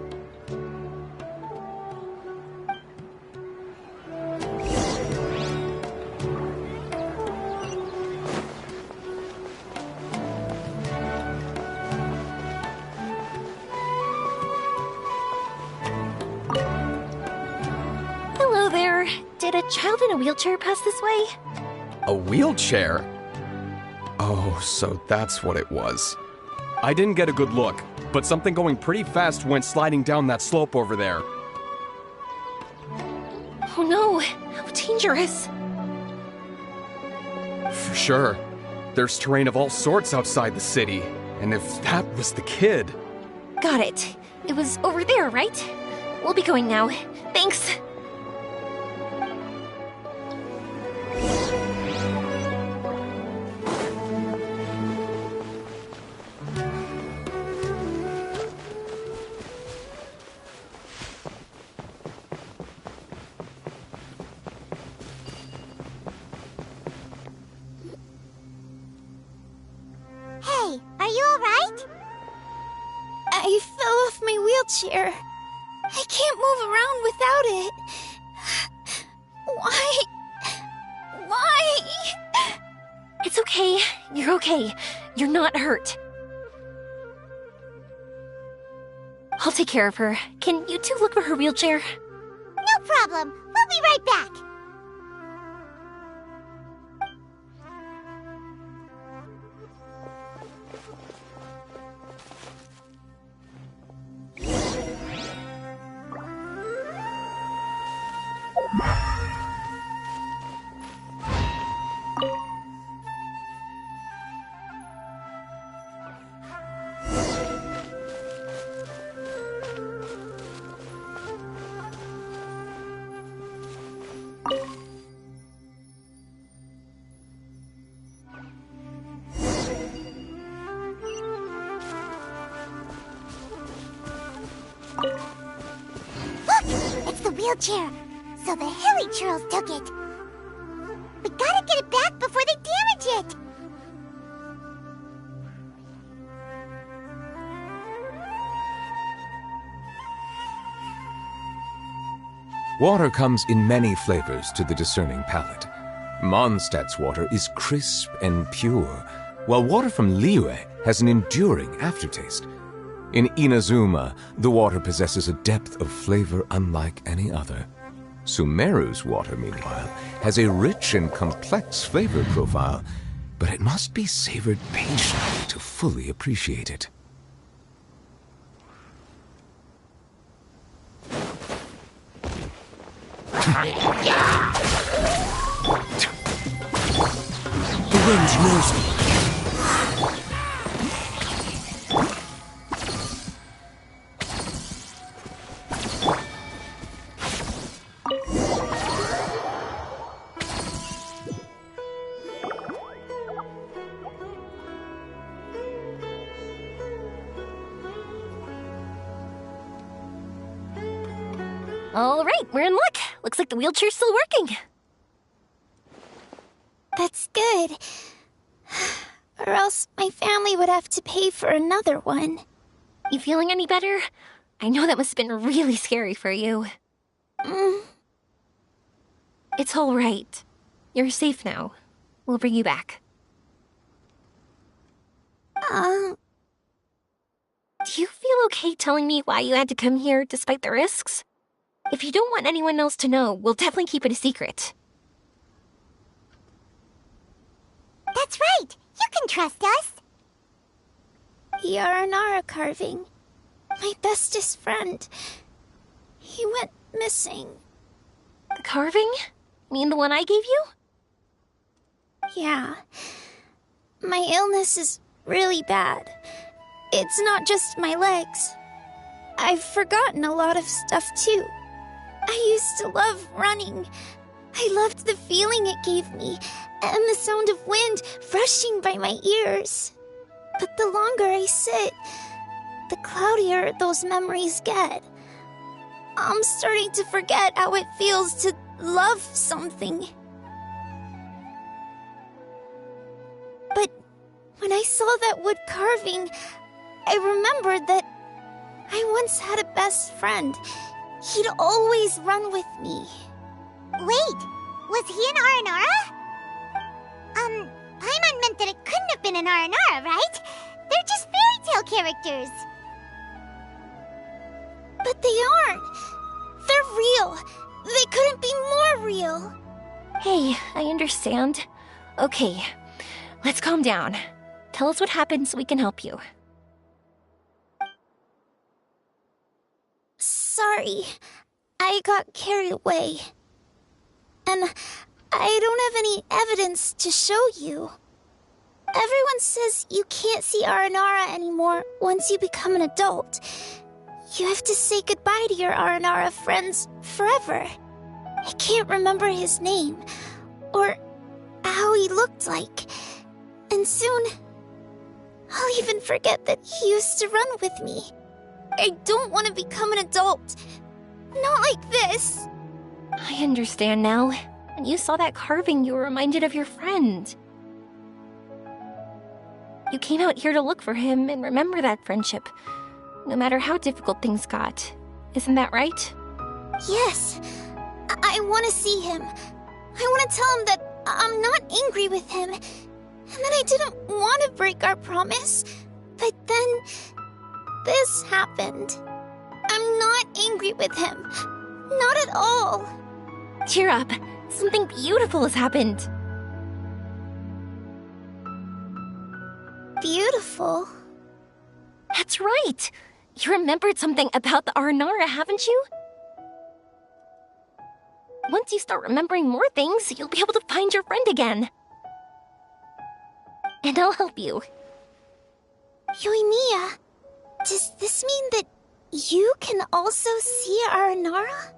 B: Hello there. Did a child in a wheelchair pass this way?
J: A wheelchair? Oh, so that's what it was. I didn't get a good look, but something going pretty fast went sliding down that slope over there.
B: Oh no, how dangerous.
J: For sure. There's terrain of all sorts outside the city, and if that was the kid...
B: Got it. It was over there, right? We'll be going now. Thanks.
C: Hey, are you alright?
K: I fell off my wheelchair. I can't move around without it. Why? Why?
B: It's okay. You're okay. You're not hurt. I'll take care of her. Can you two look for her wheelchair?
C: No problem. We'll be right back. Look! It's the wheelchair! So the hilly churls took it! We gotta get it back before they damage it!
L: Water comes in many flavors to the discerning palate. Mondstadt's water is crisp and pure, while water from Liyue has an enduring aftertaste. In Inazuma, the water possesses a depth of flavor unlike any other. Sumeru's water, meanwhile, has a rich and complex flavor profile, but it must be savored patiently to fully appreciate it.
D: The wind knows me.
B: All right, we're in luck. Looks like the wheelchair's still working.
K: That's good. Or else my family would have to pay for another one.
B: You feeling any better? I know that must have been really scary for you. It's all right. You're safe now. We'll bring you back. Do you feel okay telling me why you had to come here despite the risks? If you don't want anyone else to know, we'll definitely keep it a secret.
C: That's right! You can trust us!
K: The Aranara carving. My bestest friend. He went missing.
B: The carving? Mean the one I gave you?
K: Yeah. My illness is really bad. It's not just my legs. I've forgotten a lot of stuff too. I used to love running. I loved the feeling it gave me, and the sound of wind rushing by my ears. But the longer I sit, the cloudier those memories get. I'm starting to forget how it feels to love something. But when I saw that wood carving, I remembered that I once had a best friend. He'd always run with me.
C: Wait, was he an Aranara? Paimon meant that it couldn't have been an Aranara, right? They're just fairy tale characters.
K: But they aren't. They're real. They couldn't be more real.
B: Hey, I understand. Okay, let's calm down. Tell us what happened so we can help you.
K: Sorry, I got carried away. And I don't have any evidence to show you. Everyone says you can't see Aranara anymore once you become an adult. You have to say goodbye to your Aranara friends forever. I can't remember his name, or how he looked like. And soon, I'll even forget that he used to run with me. I don't want to become an adult. Not like this.
B: I understand now. When you saw that carving, you were reminded of your friend. You came out here to look for him and remember that friendship, no matter how difficult things got. Isn't that right?
K: Yes. I want to see him. I want to tell him that I'm not angry with him, and that I didn't want to break our promise. But then, this happened. I'm not angry with him. Not at all.
B: Cheer up. Something beautiful has happened.
K: Beautiful?
B: That's right. You remembered something about the Aranara, haven't you? Once you start remembering more things, you'll be able to find your friend again. And I'll help you.
K: Yoimiya, does this mean that you can also see Aranara?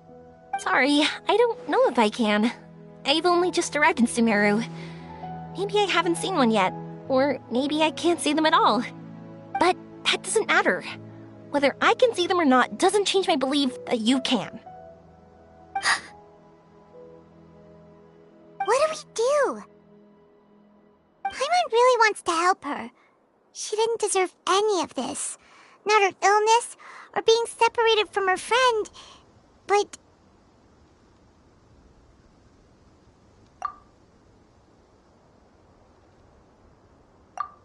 B: Sorry, I don't know if I can. I've only just arrived in Sumeru. Maybe I haven't seen one yet, or maybe I can't see them at all. But that doesn't matter. Whether I can see them or not doesn't change my belief that you can.
C: What do we do? Paimon really wants to help her. She didn't deserve any of this. Not her illness, or being separated from her friend, but...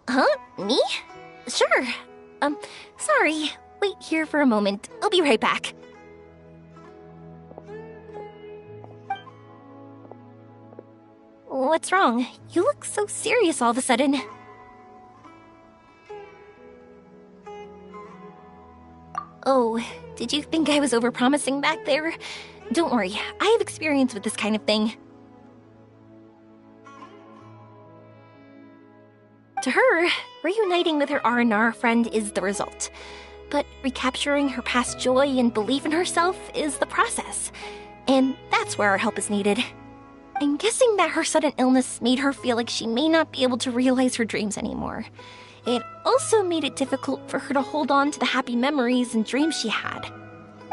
B: Huh? Me? Sure. Sorry. Wait here for a moment. I'll be right back. What's wrong? You look so serious all of a sudden. Oh, did you think I was overpromising back there? Don't worry, I have experience with this kind of thing. To her, reuniting with her Aranara friend is the result. But recapturing her past joy and belief in herself is the process. And that's where our help is needed. I'm guessing that her sudden illness made her feel like she may not be able to realize her dreams anymore. It also made it difficult for her to hold on to the happy memories and dreams she had.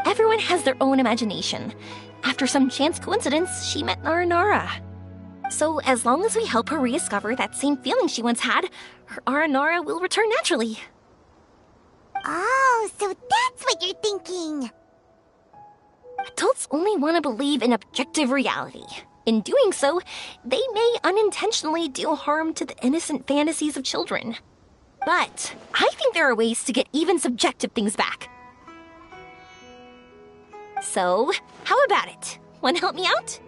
B: Everyone has their own imagination. After some chance coincidence, she met Aranara. So as long as we help her rediscover that same feeling she once had, her Aranara will return naturally.
C: Oh, so that's what you're thinking.
B: Adults only want to believe in objective reality. In doing so, they may unintentionally do harm to the innocent fantasies of children. But I think there are ways to get even subjective things back. So, how about it? Want to help me out?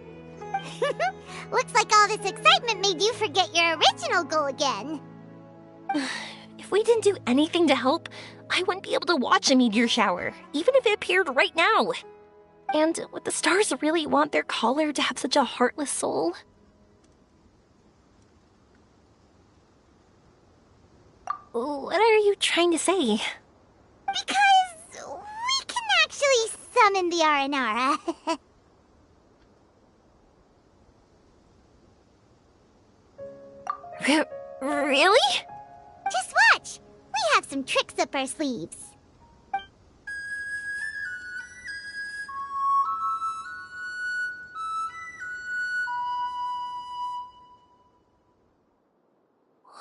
C: Looks like all this excitement made you forget your original goal again.
B: If we didn't do anything to help, I wouldn't be able to watch a meteor shower, even if it appeared right now. And would the stars really want their caller to have such a heartless soul? What are you trying to say?
C: Because we can actually summon the Aranara.
B: Really?
C: Just watch! We have some tricks up our sleeves.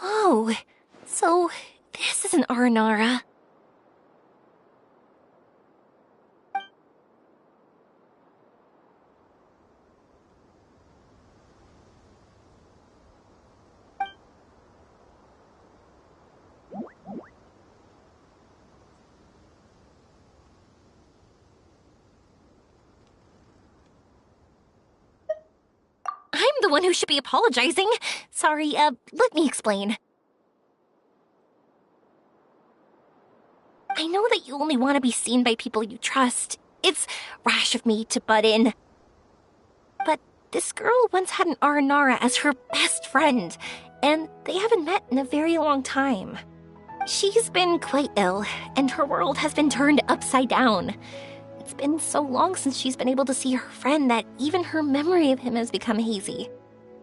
B: Whoa, so this is an Aranara. I'm the one who should be apologizing. Sorry, let me explain. I know that you only want to be seen by people you trust. It's rash of me to butt in. But this girl once had an Aranara as her best friend, and they haven't met in a very long time. She's been quite ill, and her world has been turned upside down. It's been so long since she's been able to see her friend that even her memory of him has become hazy.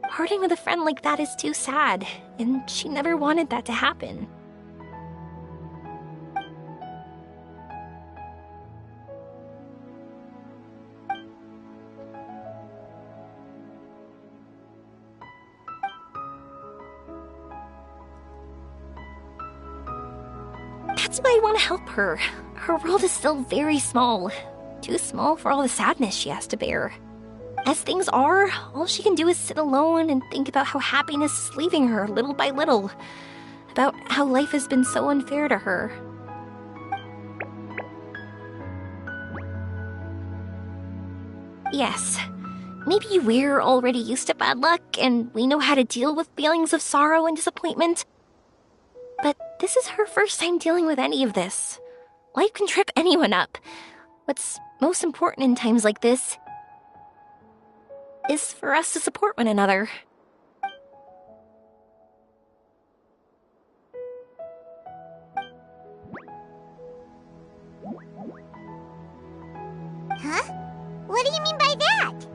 B: Parting with a friend like that is too sad, and she never wanted that to happen. That's why I want to help her. Her world is still very small. Too small for all the sadness she has to bear. As things are, all she can do is sit alone and think about how happiness is leaving her little by little. About how life has been so unfair to her. Yes, maybe we're already used to bad luck and we know how to deal with feelings of sorrow and disappointment. But this is her first time dealing with any of this. Life can trip anyone up. What's most important in times like this is for us to support one another.
C: Huh? What do you mean by that?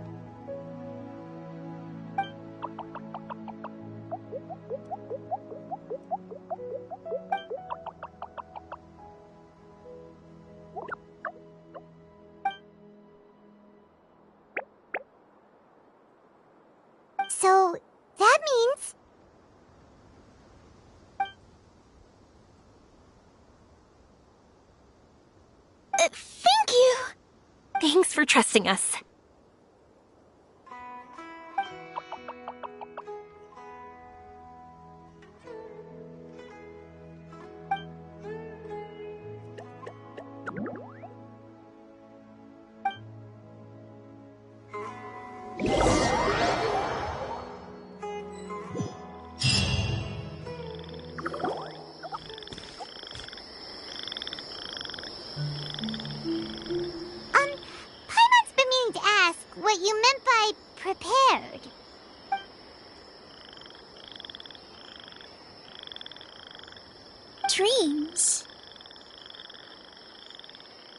C: So, that means...
B: Thank you! Thanks for trusting us.
C: Paimon's been meaning to ask what you meant by prepared.
K: Dreams.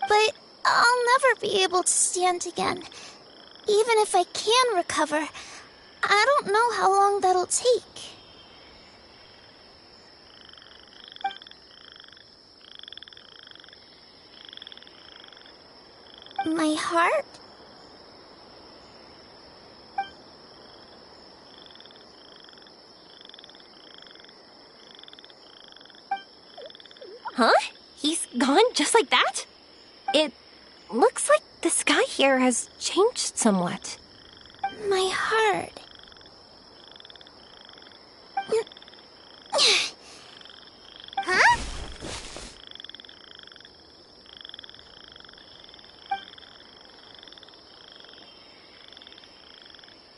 K: But I'll never be able to stand again. Even if I can recover, I don't know how long that'll take. My heart?
B: Huh? He's gone just like that? It looks like the sky here has changed somewhat.
K: My heart.
C: Huh?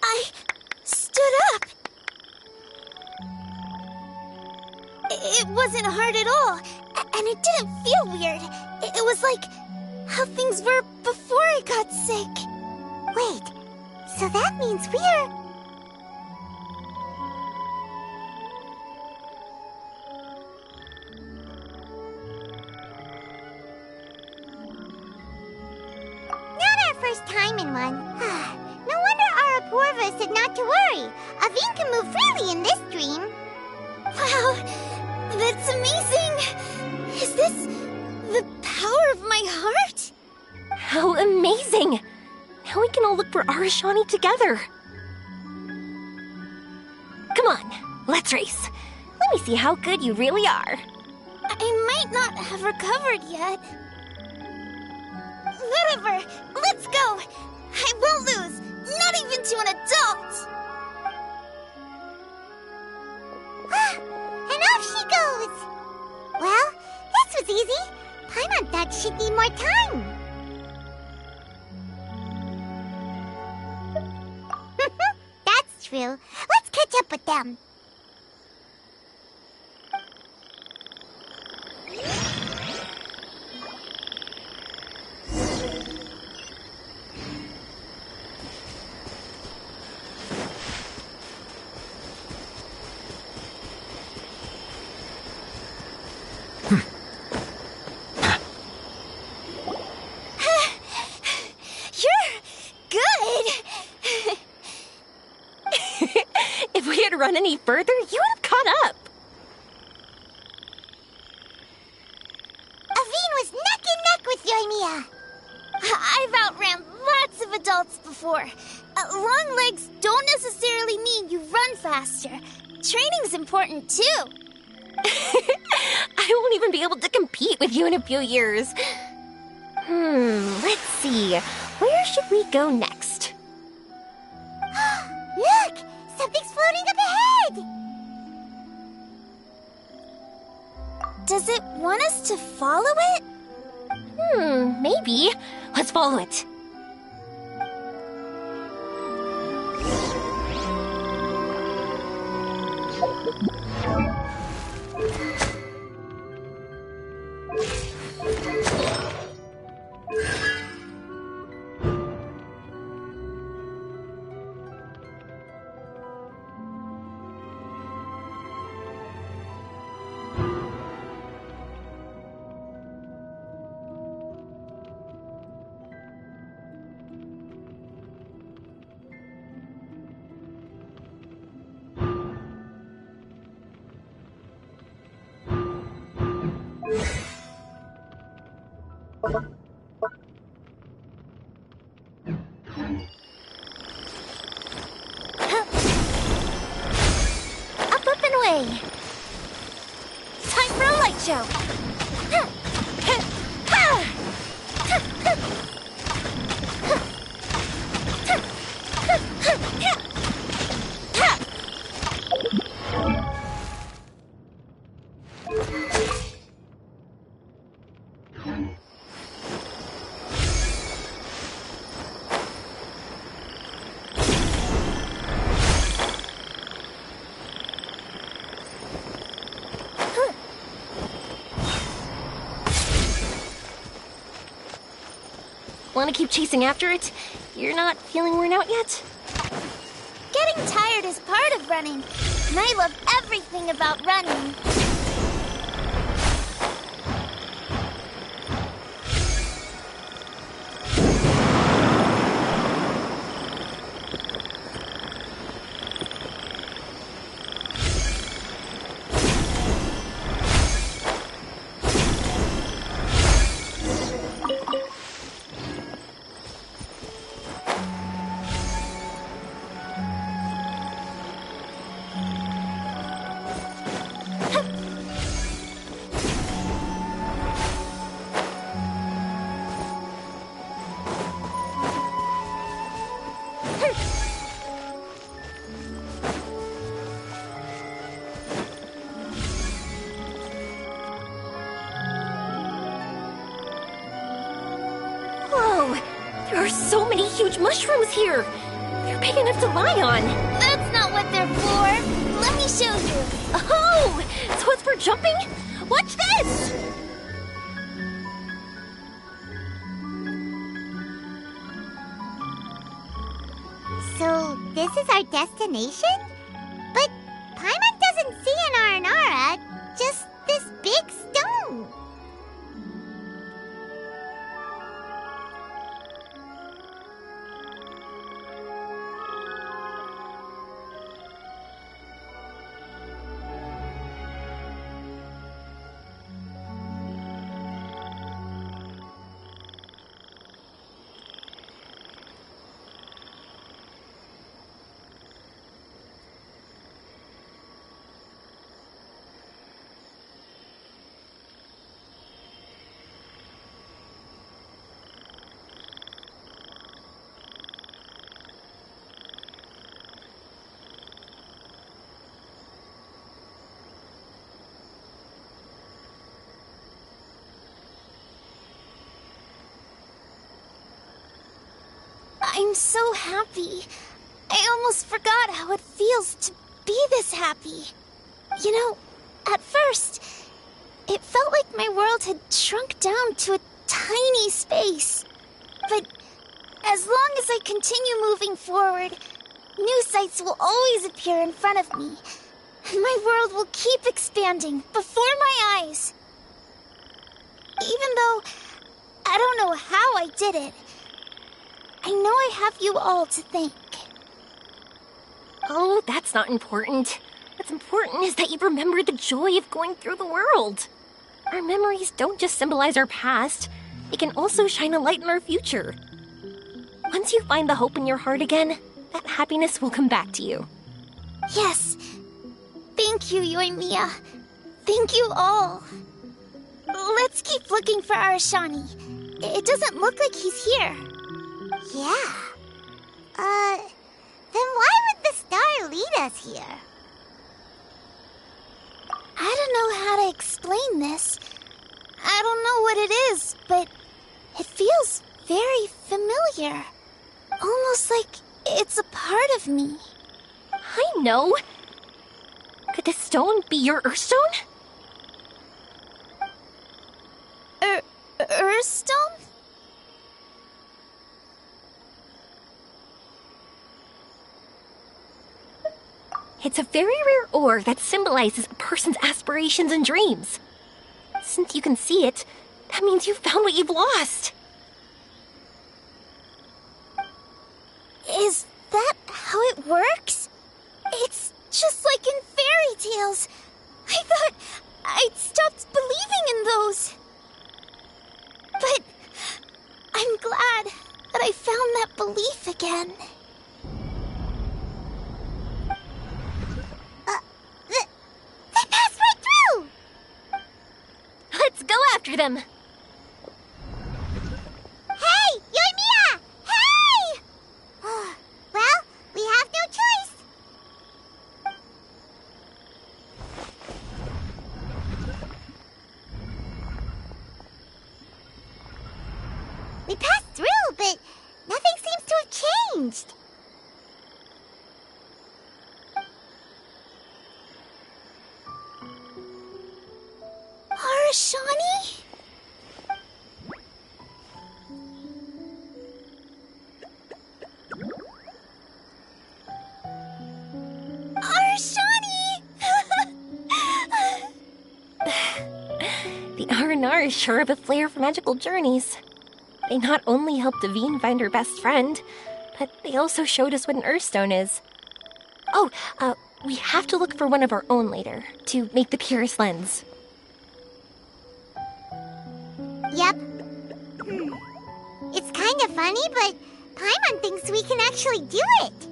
K: I stood up. It wasn't hard at all, and it didn't feel weird. It was like how things were before I got sick.
C: Wait, so that means we're... Not our first time in one. No wonder Arapurva said not to worry. Aveen can move freely in this dream.
K: Wow, that's amazing! Is this the power of my heart?
B: How amazing! Now we can all look for Arashani together. Come on, let's race. Let me see how good you really are.
K: I might not have recovered yet. Whatever, let's go! I won't lose, not even to an adult!
C: And off she goes! Well, this was easy. Paimon thought she'd need more time. That's true. Let's catch up with them.
B: If we had run any further, you would have caught up.
C: Aveen was neck and neck with Yoimiya.
K: I've outran lots of adults before. Long legs don't necessarily mean you run faster. Training's important too.
B: I won't even be able to compete with you in a few years. Let's see. Where should we go next?
C: Look! Something's floating up ahead!
K: Does it want us to follow it?
B: Maybe. Let's follow it.
K: Up and away! Time for a light show!
B: Want to keep chasing after it? You're not feeling worn out yet?
K: Getting tired is part of running, and I love everything about running.
B: huge mushrooms here! They're big enough to lie on!
K: That's not what they're for! Let me show you!
B: Oh! So it's for jumping? Watch this!
C: So, this is our destination? But Paimon doesn't see an Aranara, just this big stone.
K: I'm so happy. I almost forgot how it feels to be this happy. You know, at first, it felt like my world had shrunk down to a tiny space. But as long as I continue moving forward, new sights will always appear in front of me. And my world will keep expanding before my eyes. Even though I don't know how I did it, I know I have you all to thank.
B: Oh, that's not important. What's important is that you remember the joy of going through the world. Our memories don't just symbolize our past, they can also shine a light in our future. Once you find the hope in your heart again, that happiness will come back to you.
K: Yes. Thank you, Yoimiya. Thank you all. Let's keep looking for Arashani. It doesn't look like he's here.
C: Yeah. Then why would the star lead us here?
K: I don't know how to explain this. I don't know what it is, but it feels very familiar. Almost like it's a part of me.
B: I know. Could this stone be your Earthstone?
K: Earthstone?
B: It's a very rare ore that symbolizes a person's aspirations and dreams. Since you can see it, that means you've found what you've lost.
K: Is that how it works? It's just like in fairy tales. I thought I'd stopped believing in those. But I'm glad that I found that belief again.
C: They passed right through!
B: Let's go after them.
C: Hey, Yoimiya! Hey! Well, we have no choice. We passed through, but nothing seems to have changed.
K: Arashani? Arashani!
B: The R&R is sure of a flair for magical journeys. They not only helped Devine find her best friend, but they also showed us what an Earthstone is. Oh, we have to look for one of our own later, to make the purest lens.
C: Yep. It's kind of funny, but Paimon thinks we can actually do it.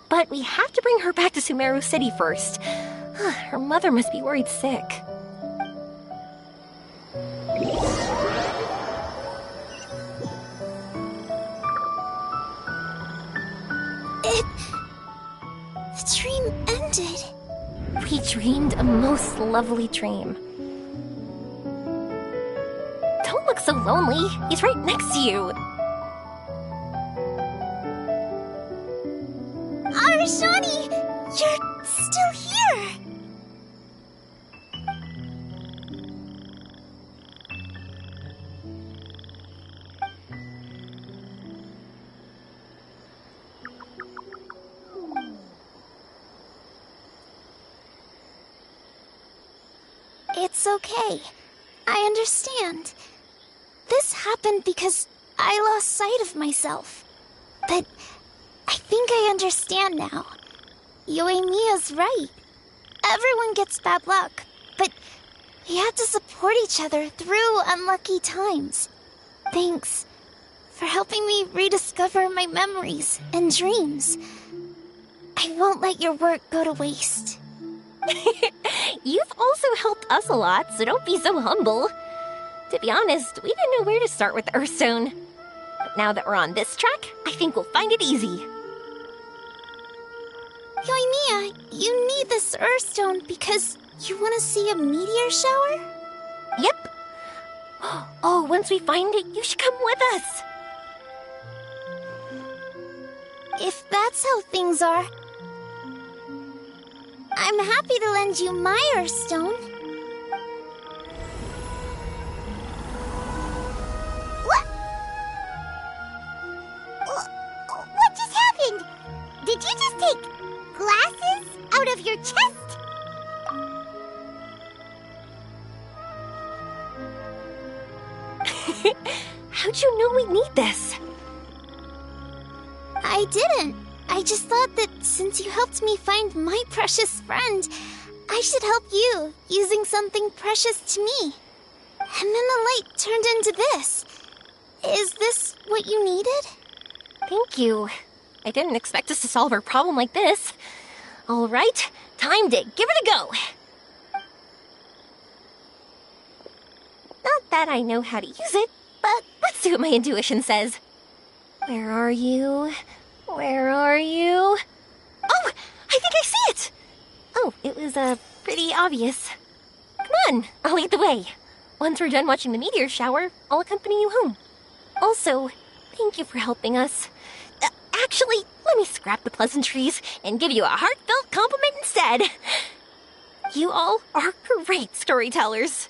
B: But we have to bring her back to Sumeru City first. Her mother must be worried sick.
K: The dream ended.
B: We dreamed a most lovely dream. Don't look so lonely. He's right next to you.
K: Darshani! You're still here! It's okay. I understand. This happened because I lost sight of myself. But I think I understand now. Yoimiya's right. Everyone gets bad luck, but we have to support each other through unlucky times. Thanks for helping me rediscover my memories and dreams. I won't let your work go to waste.
B: You've also helped us a lot, so don't be so humble. To be honest, we didn't know where to start with Earthstone. But now that we're on this track, I think we'll find it easy.
K: Yoimiya, you need this Earthstone because you want to see a meteor shower?
B: Yep. Oh, once we find it, you should come with us.
K: If that's how things are, I'm happy to lend you my Earthstone.
C: What just happened? Did you just take glasses out of your chest?
B: How'd you know we need this?
K: I didn't. I just thought that since you helped me find my precious friend, I should help you using something precious to me. And then the light turned into this. Is this what you needed?
B: Thank you. I didn't expect us to solve our problem like this. All right, timed it. Give it a go. Not that I know how to use it, but let's see what my intuition says. Where are you? Where are you? Oh, I think I see it! Oh, it was, pretty obvious. Come on, I'll lead the way. Once we're done watching the meteor shower, I'll accompany you home. Also, thank you for helping us. Actually, let me scrap the pleasantries and give you a heartfelt compliment instead. You all are great storytellers.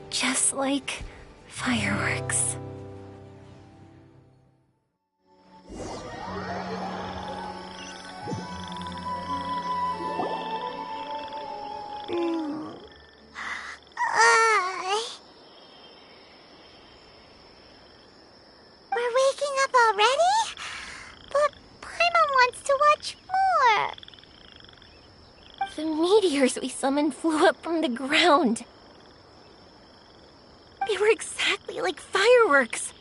B: Just like fireworks.
C: We're waking up already? But Paimon wants to watch more.
B: The meteors we summoned flew up from the ground. They were exactly like fireworks.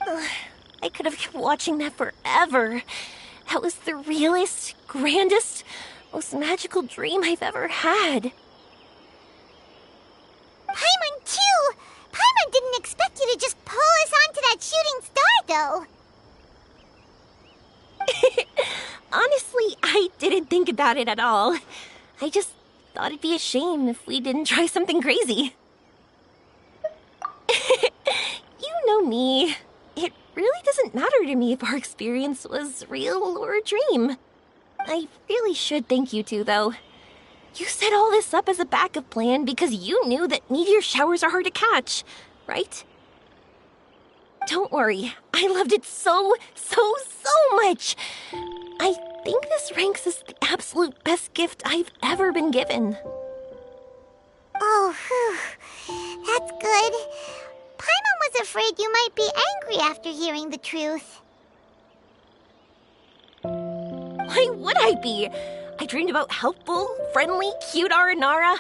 B: Ugh, I could have kept watching that forever. That was the realest, grandest, most magical dream I've ever had.
C: Paimon, too! Paimon didn't expect you to just pull us onto that shooting star, though.
B: Honestly, I didn't think about it at all. I just thought it'd be a shame if we didn't try something crazy. You know me. It really doesn't matter to me if our experience was real or a dream. I really should thank you two, though. You set all this up as a backup plan because you knew that meteor showers are hard to catch, right? Don't worry, I loved it so much. I think this ranks as the absolute best gift I've ever been given.
C: Oh, whew. That's good. Paimon was afraid you might be angry after hearing the truth.
B: Why would I be? I dreamed about helpful, friendly, cute Aranara.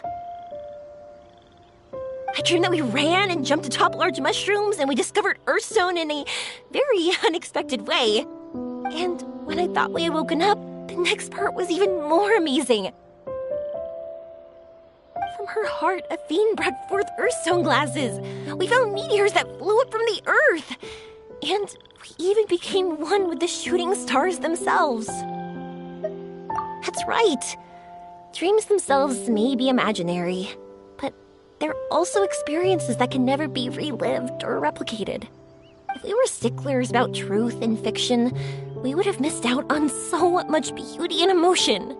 B: I dreamed that we ran and jumped atop large mushrooms and we discovered Earthstone in a very unexpected way. And when I thought we had woken up, the next part was even more amazing. From her heart, Athene brought forth Earthstone glasses. We found meteors that flew up from the Earth. And we even became one with the shooting stars themselves. That's right. Dreams themselves may be imaginary, but they're also experiences that can never be relived or replicated. If we were sticklers about truth and fiction, we would have missed out on so much beauty and emotion.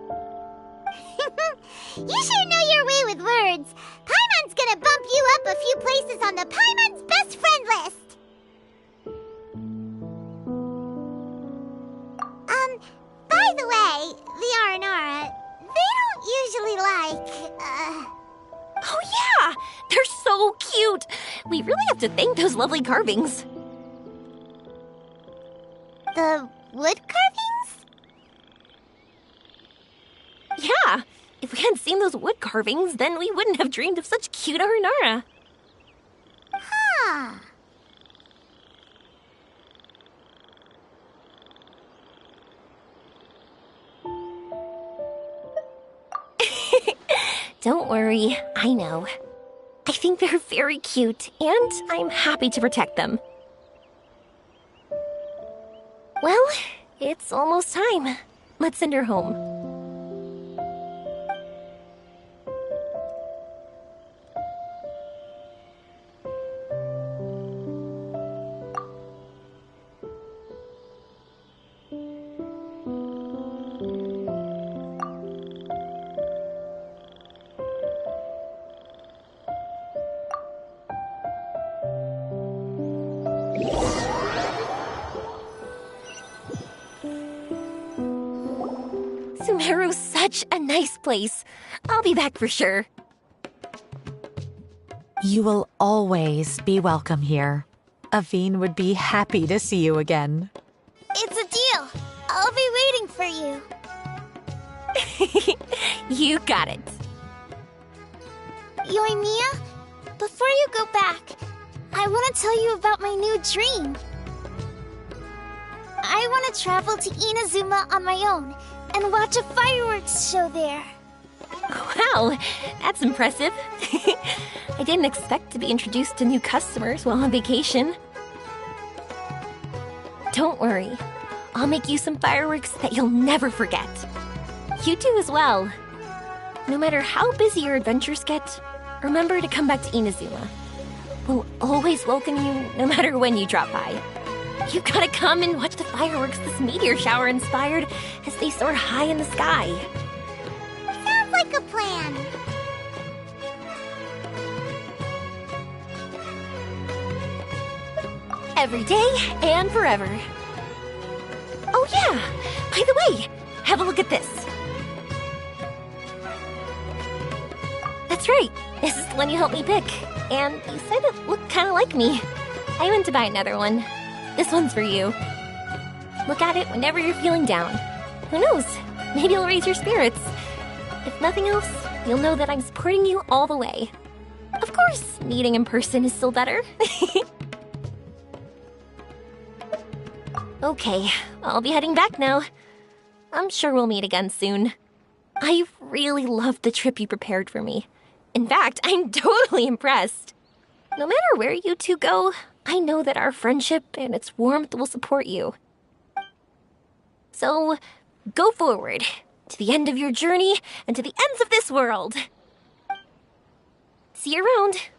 C: You sure know your way with words. Paimon's gonna bump you up a few places on the Paimon's best friend list. By the way, the Aranara, they don't usually like,
B: Oh yeah! They're so cute! We really have to thank those lovely carvings.
C: the wood carvings?
B: Yeah! If we hadn't seen those wood carvings, then we wouldn't have dreamed of such cute Aranara.
C: Huh.
B: Don't worry, I know. I think they're very cute, and I'm happy to protect them. Well, it's almost time. Let's send her home. Sumeru's such a nice place. I'll be back for sure.
H: You will always be welcome here. Athene would be happy to see you again.
K: It's a deal. I'll be waiting for you.
B: You got it.
K: Yoimiya, before you go back, I want to tell you about my new dream. I want to travel to Inazuma on my own and watch a fireworks show there.
B: Wow, that's impressive. I didn't expect to be introduced to new customers while on vacation. Don't worry, I'll make you some fireworks that you'll never forget. You do as well. No matter how busy your adventures get, remember to come back to Inazuma. We'll always welcome you no matter when you drop by. You gotta come and watch the fireworks this meteor shower inspired as they soar high in the sky.
C: Sounds like a plan.
B: Every day and forever. Oh yeah, by the way, have a look at this. That's right, this is the one you helped me pick. And you said it looked kind of like me. I went to buy another one. This one's for you. Look at it whenever you're feeling down. Who knows? Maybe it'll raise your spirits. If nothing else, you'll know that I'm supporting you all the way. Of course, meeting in person is still better. Okay, I'll be heading back now. I'm sure we'll meet again soon. I really loved the trip you prepared for me. In fact, I'm totally impressed. No matter where you two go, I know that our friendship and its warmth will support you. So, go forward, to the end of your journey and to the ends of this world. See you around.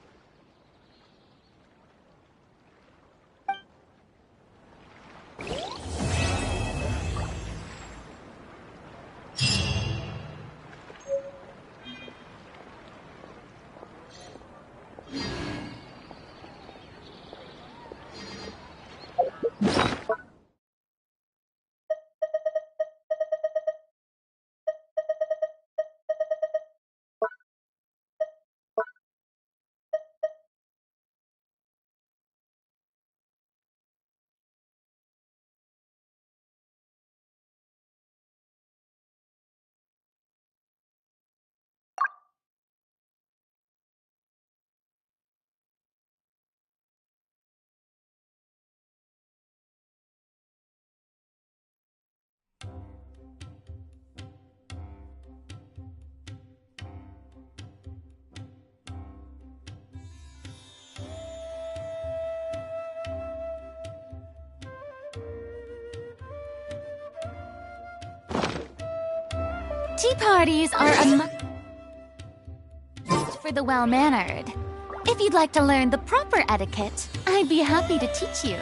M: Tea parties are for the well-mannered. If you'd like to learn the proper etiquette, I'd be happy to teach you.